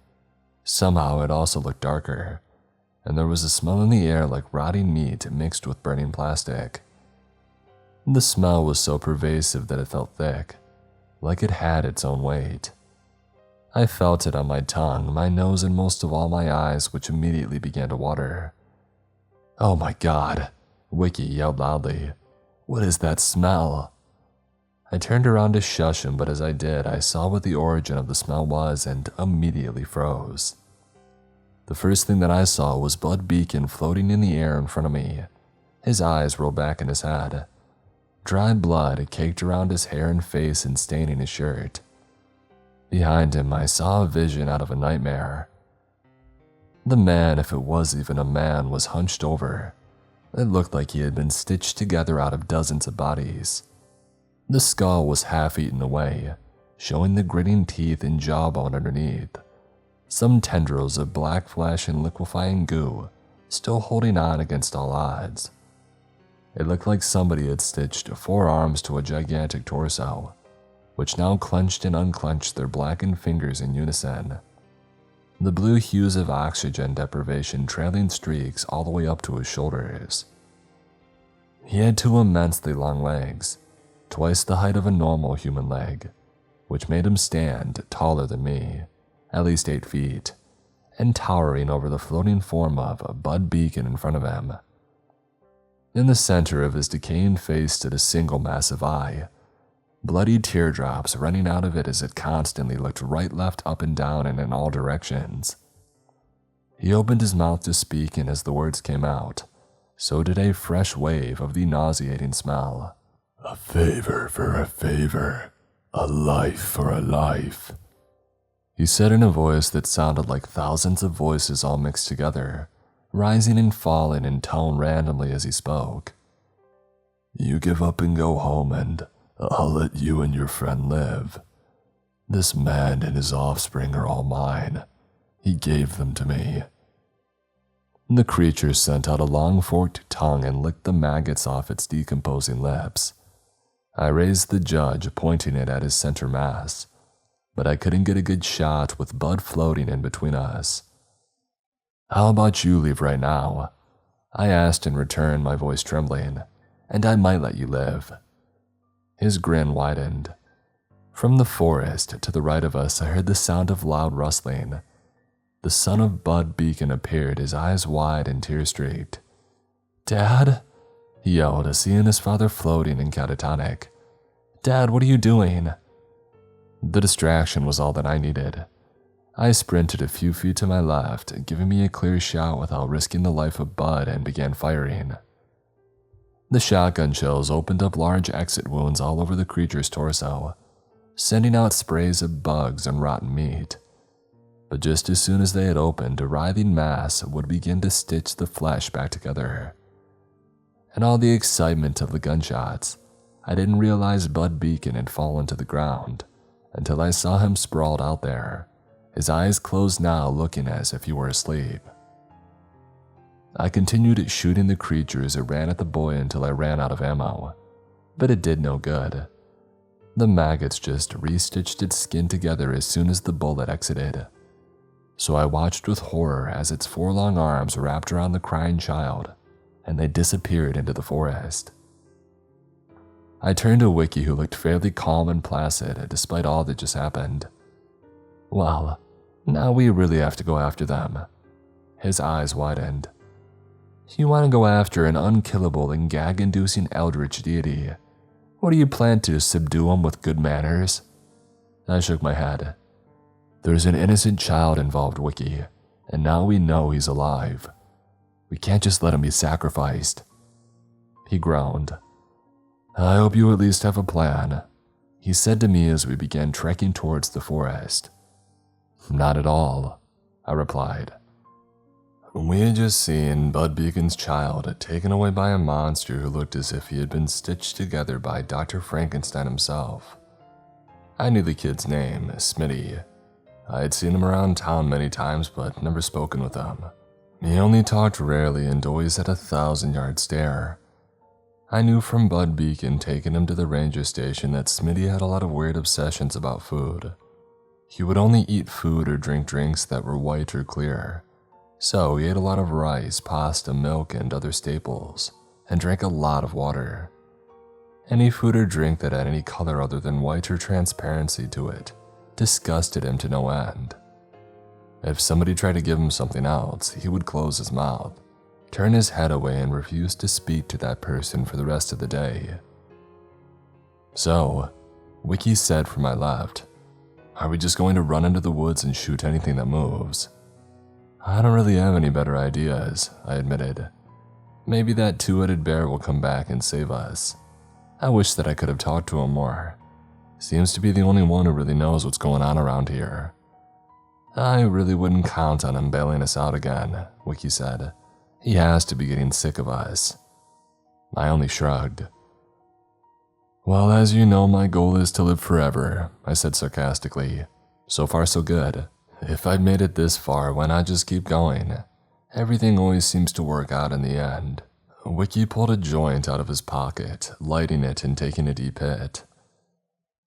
Speaker 1: Somehow it also looked darker, and there was a smell in the air like rotting meat mixed with burning plastic. The smell was so pervasive that it felt thick, like it had its own weight. I felt it on my tongue, my nose, and most of all my eyes, which immediately began to water. "Oh my God," Wiki yelled loudly. "What is that smell?" I turned around to shush him, but as I did, I saw what the origin of the smell was and immediately froze. The first thing that I saw was Bud Beacon floating in the air in front of me. His eyes rolled back in his head. Dry blood caked around his hair and face and staining his shirt. Behind him, I saw a vision out of a nightmare. The man, if it was even a man, was hunched over. It looked like he had been stitched together out of dozens of bodies. The skull was half eaten away, showing the gritting teeth and jawbone underneath. Some tendrils of black flesh and liquefying goo, still holding on against all odds. It looked like somebody had stitched 4 arms to a gigantic torso, which now clenched and unclenched their blackened fingers in unison. The blue hues of oxygen deprivation trailing streaks all the way up to his shoulders. He had 2 immensely long legs, twice the height of a normal human leg, which made him stand taller than me, at least 8 feet, and towering over the floating form of Bud Beacon in front of him. In the center of his decaying face stood a single massive eye, bloody teardrops running out of it as it constantly looked right, left, up, and down and in all directions. He opened his mouth to speak, and as the words came out, so did a fresh wave of the nauseating smell. "A favor for a favor, a life for a life," he said in a voice that sounded like thousands of voices all mixed together, rising and falling in tone randomly as he spoke. "You give up and go home, and I'll let you and your friend live. This man and his offspring are all mine. He gave them to me." The creature sent out a long forked tongue and licked the maggots off its decomposing lips. I raised the judge, pointing it at his center mass, but I couldn't get a good shot with Bud floating in between us. "How about you leave right now?" I asked in return, my voice trembling, "and I might let you live." His grin widened. From the forest to the right of us, I heard the sound of loud rustling. The son of Bud Beacon appeared, his eyes wide and tear-streaked. "Dad?" he yelled, seeing his father floating and catatonic. "Dad, what are you doing?" The distraction was all that I needed. I sprinted a few feet to my left, giving me a clear shot without risking the life of Bud, and began firing. The shotgun shells opened up large exit wounds all over the creature's torso, sending out sprays of bugs and rotten meat. But just as soon as they had opened, a writhing mass would begin to stitch the flesh back together. In all the excitement of the gunshots, I didn't realize Bud Beacon had fallen to the ground until I saw him sprawled out there, his eyes closed now, looking as if he were asleep. I continued shooting the creature as it ran at the boy until I ran out of ammo, but it did no good. The maggots just restitched its skin together as soon as the bullet exited. So I watched with horror as its 4 long arms wrapped around the crying child, and they disappeared into the forest. I turned to Wiki, who looked fairly calm and placid despite all that just happened. "Well, now we really have to go after them." His eyes widened. "You want to go after an unkillable and gag-inducing eldritch deity? What do you plan to subdue him with good manners?" I shook my head. "There's an innocent child involved, Wiki, and now we know he's alive. We can't just let him be sacrificed." He groaned. "I hope you at least have a plan," he said to me as we began trekking towards the forest. "Not at all," I replied. We had just seen Bud Beacon's child taken away by a monster who looked as if he had been stitched together by Dr. Frankenstein himself. I knew the kid's name, Smitty. I had seen him around town many times but never spoken with him. He only talked rarely and always had a 1,000-yard stare. I knew from Bud Beacon taking him to the ranger station that Smitty had a lot of weird obsessions about food. He would only eat food or drink drinks that were white or clear. So he ate a lot of rice, pasta, milk, and other staples, and drank a lot of water. Any food or drink that had any color other than white or transparency to it disgusted him to no end. If somebody tried to give him something else, he would close his mouth, turn his head away, and refuse to speak to that person for the rest of the day. So, Wiki said from my left, "Are we just going to run into the woods and shoot anything that moves?" "I don't really have any better ideas," I admitted. "Maybe that two-headed bear will come back and save us." I wish that I could have talked to him more. Seems to be the only one who really knows what's going on around here. "I really wouldn't count on him bailing us out again," Wiki said. "He has to be getting sick of us." I only shrugged. "Well, as you know, my goal is to live forever," I said sarcastically. "So far so good. If I've made it this far, why not just keep going? Everything always seems to work out in the end." Wiki pulled a joint out of his pocket, lighting it and taking a deep hit.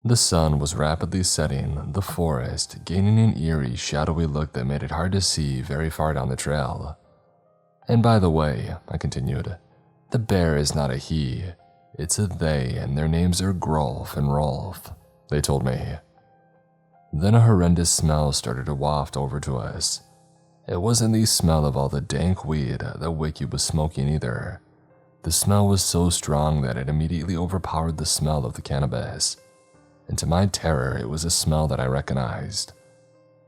Speaker 1: The sun was rapidly setting, the forest gaining an eerie, shadowy look that made it hard to see very far down the trail. "And by the way," I continued, "the bear is not a he, it's a they, and their names are Grolf and Rolf," they told me. Then a horrendous smell started to waft over to us. It wasn't the smell of all the dank weed that Wiki was smoking either. The smell was so strong that it immediately overpowered the smell of the cannabis. And to my terror, it was a smell that I recognized.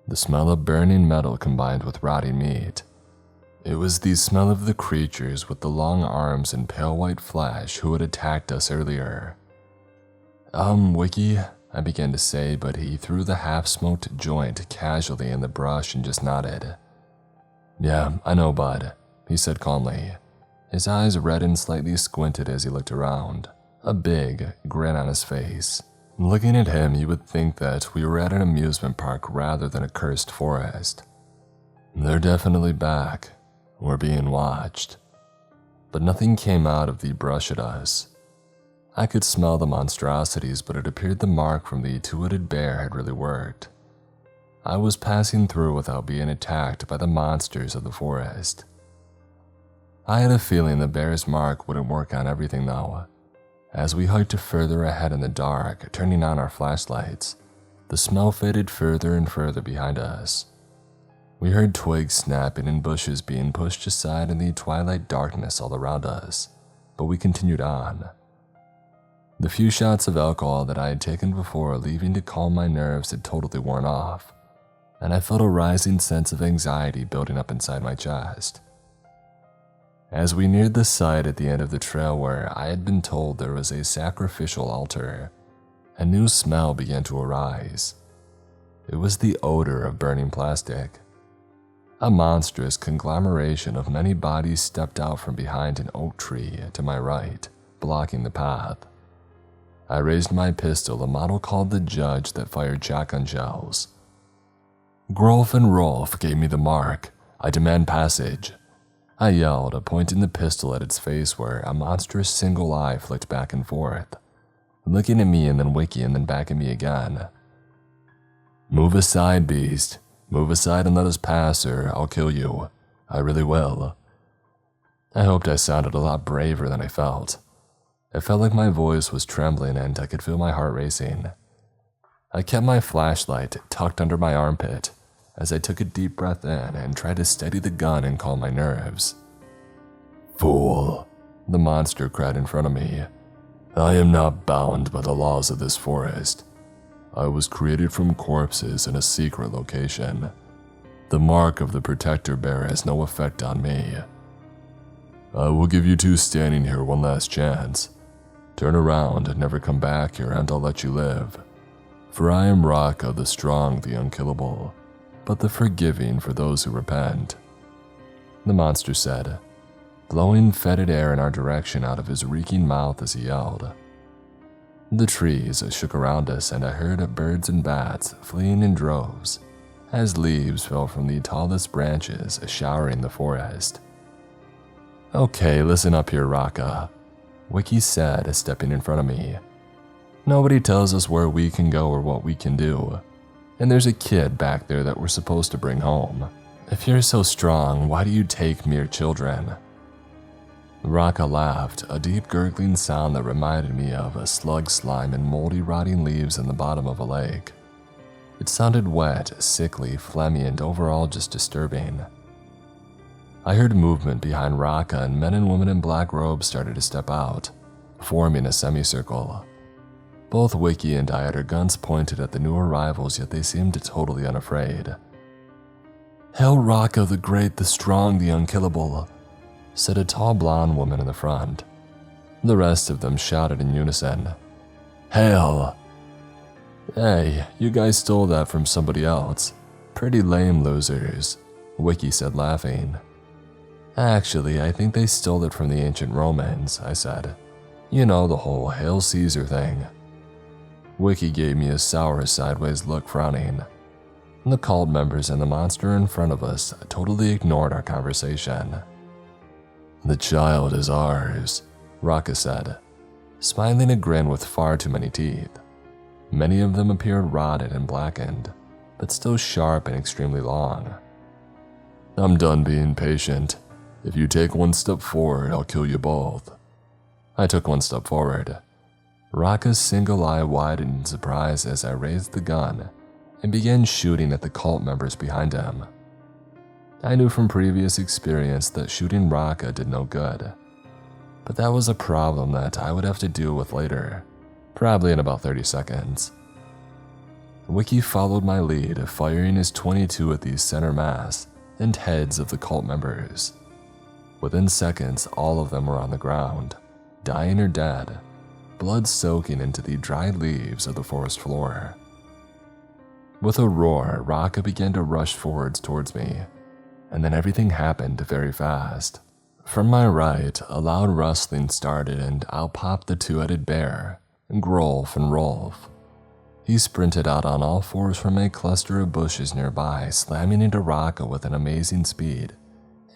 Speaker 1: The smell of burning metal combined with rotting meat. It was the smell of the creatures with the long arms and pale white flesh who had attacked us earlier. Wiki," I began to say, but he threw the half-smoked joint casually in the brush and just nodded. "Yeah, I know, bud," he said calmly. His eyes red and slightly squinted as he looked around, a big grin on his face. Looking at him, you would think that we were at an amusement park rather than a cursed forest. "They're definitely back. We're being watched." But nothing came out of the brush at us. I could smell the monstrosities, but it appeared the mark from the two-headed bear had really worked. I was passing through without being attacked by the monsters of the forest. I had a feeling the bear's mark wouldn't work on everything though. As we hiked further ahead in the dark, turning on our flashlights, the smell faded further and further behind us. We heard twigs snapping and bushes being pushed aside in the twilight darkness all around us, but we continued on. The few shots of alcohol that I had taken before leaving to calm my nerves had totally worn off, and I felt a rising sense of anxiety building up inside my chest. As we neared the site at the end of the trail where I had been told there was a sacrificial altar, a new smell began to arise. It was the odor of burning plastic. A monstrous conglomeration of many bodies stepped out from behind an oak tree to my right, blocking the path. I raised my pistol, a model called the Judge that fired shotgun shells. "Grolf and Rolf gave me the mark. I demand passage," I yelled, pointing the pistol at its face where a monstrous single eye flicked back and forth, looking at me and then Wiki and then back at me again. "Move aside, beast. Move aside and let us pass or I'll kill you. I really will." I hoped I sounded a lot braver than I felt. It felt like my voice was trembling and I could feel my heart racing. I kept my flashlight tucked under my armpit as I took a deep breath in and tried to steady the gun and calm my nerves. "Fool," the monster cried in front of me. "I am not bound by the laws of this forest. I was created from corpses in a secret location. The mark of the protector bear has no effect on me. I will give you two standing here one last chance. Turn around and never come back here and I'll let you live. For I am Raka, the strong, the unkillable, but the forgiving for those who repent," the monster said, blowing fetid air in our direction out of his reeking mouth as he yelled. The trees shook around us and I heard birds and bats fleeing in droves as leaves fell from the tallest branches showering the forest. "Okay, listen up here, Raka. Wiki said, stepping in front of me. Nobody tells us where we can go or what we can do. And there's a kid back there that we're supposed to bring home. If you're so strong, why do you take mere children? Raka laughed, a deep gurgling sound that reminded me of a slug slime and moldy rotting leaves in the bottom of a lake. It sounded wet, sickly, phlegmy, and overall just disturbing. I heard movement behind Raka, and men and women in black robes started to step out, forming a semicircle. Both Wiki and I had our guns pointed at the new arrivals, yet they seemed totally unafraid. "Hail Raka, the great, the strong, the unkillable," said a tall blonde woman in the front. The rest of them shouted in unison, "Hail!" "Hey, you guys stole that from somebody else. Pretty lame losers," Wiki said, laughing. "Actually, I think they stole it from the ancient Romans," I said. "You know, the whole Hail Caesar thing." Wiki gave me a sour sideways look, frowning. The cult members and the monster in front of us totally ignored our conversation. "The child is ours," Raka said, smiling a grin with far too many teeth. Many of them appeared rotted and blackened, but still sharp and extremely long. "I'm done being patient. If you take one step forward, I'll kill you both." I took one step forward. Raka's single eye widened in surprise as I raised the gun and began shooting at the cult members behind him. I knew from previous experience that shooting Raka did no good, but that was a problem that I would have to deal with later, probably in about 30 seconds. Wiki followed my lead, firing his .22 at the center mass and heads of the cult members. Within seconds, all of them were on the ground, dying or dead, blood soaking into the dried leaves of the forest floor. With a roar, Raka began to rush forwards towards me, and then everything happened very fast. From my right, a loud rustling started, and out popped the two-headed bear, Grolf and Rolf. He sprinted out on all fours from a cluster of bushes nearby, slamming into Raka with an amazing speed,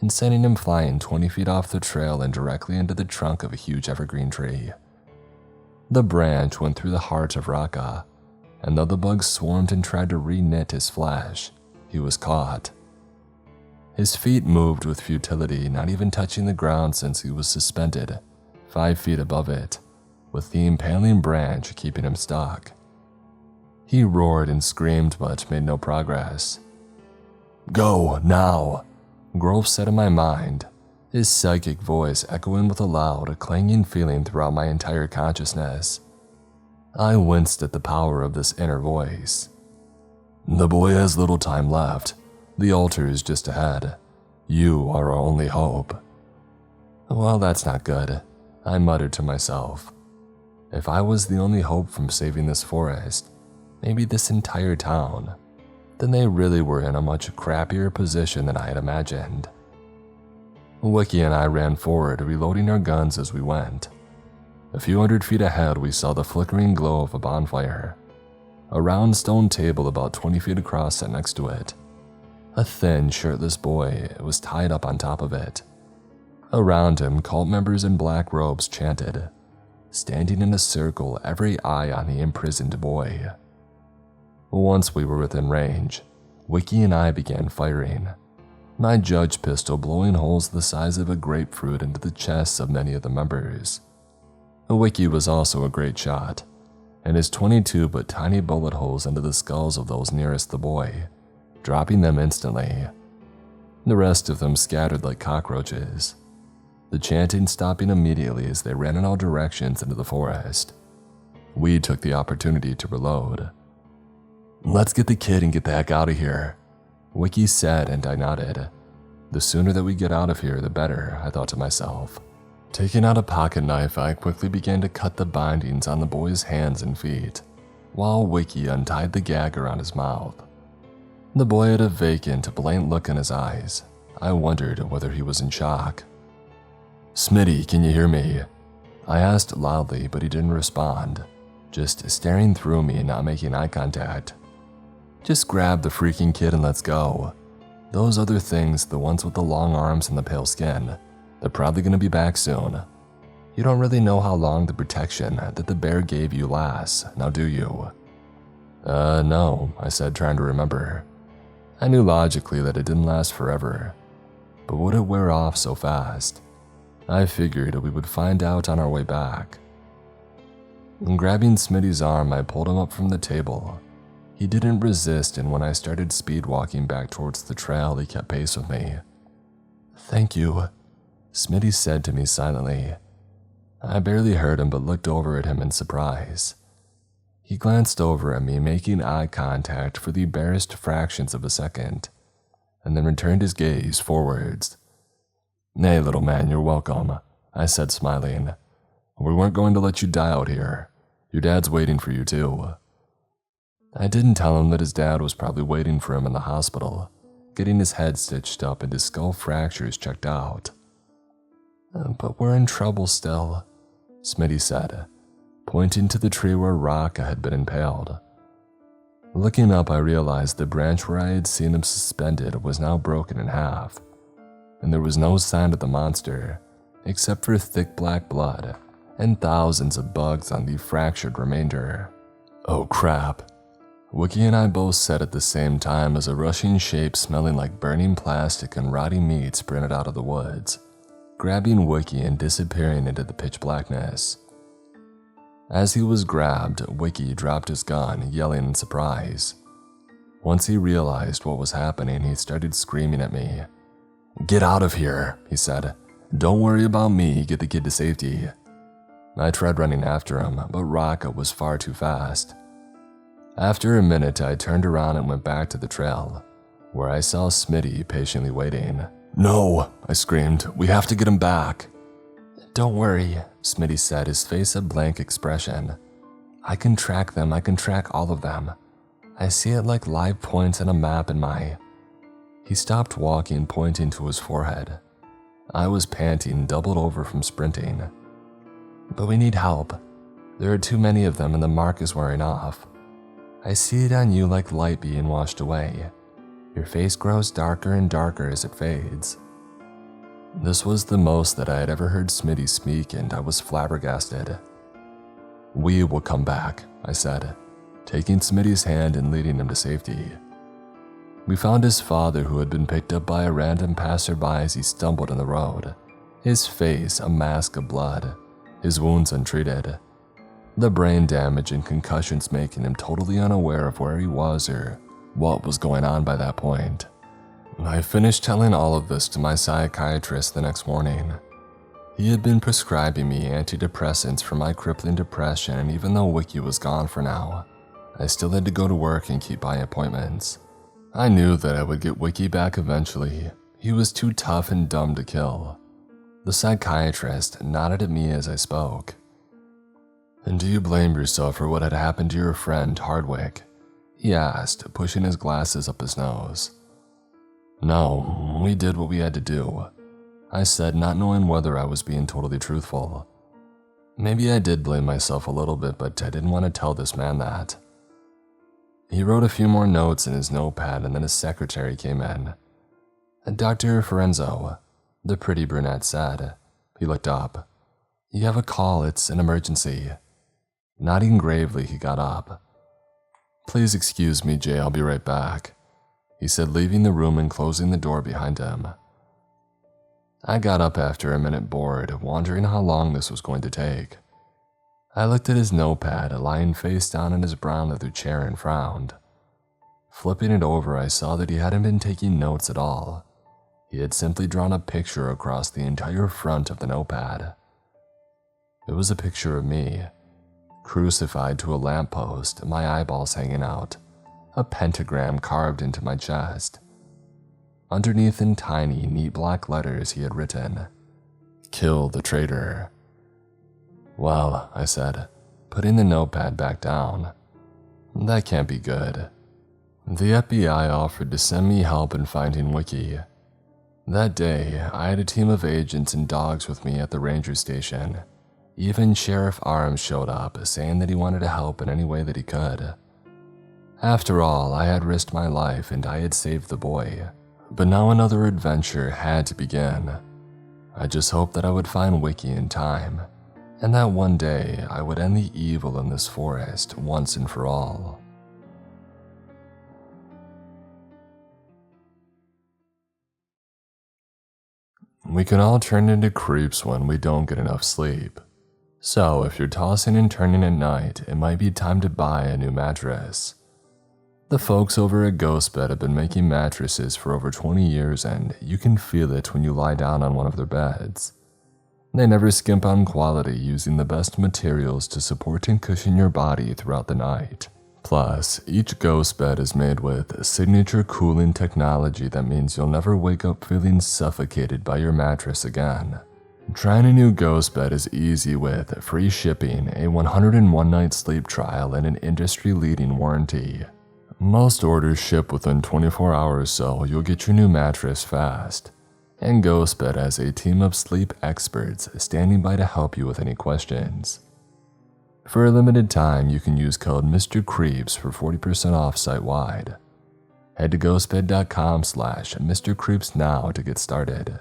Speaker 1: and sending him flying 20 feet off the trail and directly into the trunk of a huge evergreen tree. The branch went through the heart of Raka, and though the bugs swarmed and tried to re-knit his flesh, he was caught. His feet moved with futility, not even touching the ground since he was suspended 5 feet above it, with the impaling branch keeping him stuck. He roared and screamed but made no progress. "Go, now," Grolf said in my mind, his psychic voice echoing with a loud, clanging feeling throughout my entire consciousness. I winced at the power of this inner voice. "The boy has little time left. The altar is just ahead. You are our only hope." Well, that's not good, I muttered to myself. If I was the only hope from saving this forest, maybe this entire town, then they really were in a much crappier position than I had imagined. Wiki and I ran forward, reloading our guns as we went. A few hundred feet ahead, we saw the flickering glow of a bonfire. A round stone table about 20 feet across sat next to it. A thin, shirtless boy was tied up on top of it. Around him, cult members in black robes chanted, standing in a circle, every eye on the imprisoned boy. Once we were within range, Wiki and I began firing, my judge pistol blowing holes the size of a grapefruit into the chests of many of the members. Wiki was also a great shot, and his .22 put tiny bullet holes into the skulls of those nearest the boy, dropping them instantly. The rest of them scattered like cockroaches, the chanting stopping immediately as they ran in all directions into the forest. We took the opportunity to reload. "Let's get the kid and get the heck out of here," Wiki said, and I nodded. The sooner that we get out of here, the better, I thought to myself. Taking out a pocket knife, I quickly began to cut the bindings on the boy's hands and feet, while Wiki untied the gag around his mouth. The boy had a vacant, blank look in his eyes. I wondered whether he was in shock. "Smitty, can you hear me?" I asked loudly, but he didn't respond, just staring through me and not making eye contact. "Just grab the freaking kid and let's go. Those other things, the ones with the long arms and the pale skin, they're probably gonna be back soon. You don't really know how long the protection that the bear gave you lasts, now do you? No, I said, trying to remember. I knew logically that it didn't last forever, but would it wear off so fast? I figured we would find out on our way back. Grabbing Smitty's arm, I pulled him up from the table. He didn't resist, and when I started speed walking back towards the trail, he kept pace with me. "Thank you," Smitty said to me silently. I barely heard him but looked over at him in surprise. He glanced over at me, making eye contact for the barest fractions of a second, and then returned his gaze forwards. "Hey, little man, you're welcome," I said, smiling. "We weren't going to let you die out here. Your dad's waiting for you, too." I didn't tell him that his dad was probably waiting for him in the hospital, getting his head stitched up and his skull fractures checked out. "But we're in trouble still," Smitty said, pointing to the tree where Raka had been impaled. Looking up, I realized the branch where I had seen him suspended was now broken in half, and there was no sign of the monster, except for thick black blood and thousands of bugs on the fractured remainder. "Oh crap," Wiki and I both said at the same time as a rushing shape smelling like burning plastic and rotting meat sprinted out of the woods, grabbing Wiki and disappearing into the pitch blackness. As he was grabbed, Wiki dropped his gun, yelling in surprise. Once he realized what was happening, he started screaming at me. "Get out of here," he said. "Don't worry about me, get the kid to safety." I tried running after him, but Raka was far too fast. After a minute, I turned around and went back to the trail, where I saw Smitty patiently waiting. "No," I screamed. "We have to get him back." "Don't worry," Smitty said, his face a blank expression. "I can track them, I can track all of them. I see it like live points on a map in my..." He stopped walking, pointing to his forehead. I was panting, doubled over from sprinting. "But we need help. There are too many of them and the mark is wearing off. I see it on you like light being washed away. Your face grows darker and darker as it fades." This was the most that I had ever heard Smitty speak, and I was flabbergasted. "We will come back," I said, taking Smitty's hand and leading him to safety. We found his father, who had been picked up by a random passerby as he stumbled in the road, his face a mask of blood, his wounds untreated, the brain damage and concussions making him totally unaware of where he was or what was going on by that point. I finished telling all of this to my psychiatrist the next morning. He had been prescribing me antidepressants for my crippling depression, and even though Wiki was gone for now, I still had to go to work and keep my appointments. I knew that I would get Wiki back eventually. He was too tough and dumb to kill. The psychiatrist nodded at me as I spoke. "And do you blame yourself for what had happened to your friend Hardwick?" he asked, pushing his glasses up his nose. "No, we did what we had to do," I said, not knowing whether I was being totally truthful. Maybe I did blame myself a little bit, but I didn't want to tell this man that. He wrote a few more notes in his notepad, and then his secretary came in. "Dr. Ferenzo," the pretty brunette said. He looked up. "You have a call, it's an emergency." Nodding gravely, he got up. "Please excuse me, Jay, I'll be right back," he said, leaving the room and closing the door behind him. I got up after a minute, bored, wondering how long this was going to take. I looked at his notepad, lying face down in his brown leather chair, and frowned. Flipping it over, I saw that he hadn't been taking notes at all. He had simply drawn a picture across the entire front of the notepad. It was a picture of me, crucified to a lamppost, my eyeballs hanging out, a pentagram carved into my chest. Underneath in tiny, neat black letters he had written, "Kill the traitor." "Well," I said, putting the notepad back down, "that can't be good." The FBI offered to send me help in finding Wiki. That day, I had a team of agents and dogs with me at the ranger station. Even Sheriff Ames showed up, saying that he wanted to help in any way that he could. After all, I had risked my life and I had saved the boy. But now another adventure had to begin. I just hoped that I would find Wiki in time, and that one day I would end the evil in this forest once and for all. We can all turn into creeps when we don't get enough sleep. So if you're tossing and turning at night, it might be time to buy a new mattress. The folks over at Ghostbed have been making mattresses for over 20 years, and you can feel it when you lie down on one of their beds. They never skimp on quality, using the best materials to support and cushion your body throughout the night. Plus, each ghost bed is made with signature cooling technology that means you'll never wake up feeling suffocated by your mattress again. Trying a new ghost bed is easy with free shipping, a 101-night sleep trial, and an industry-leading warranty. Most orders ship within 24 hours, so you'll get your new mattress fast. And Ghostbed has a team of sleep experts standing by to help you with any questions. For a limited time, you can use code Mr. Creeps for 40% off site-wide. Head to ghostbed.com/Mr. Creeps now to get started.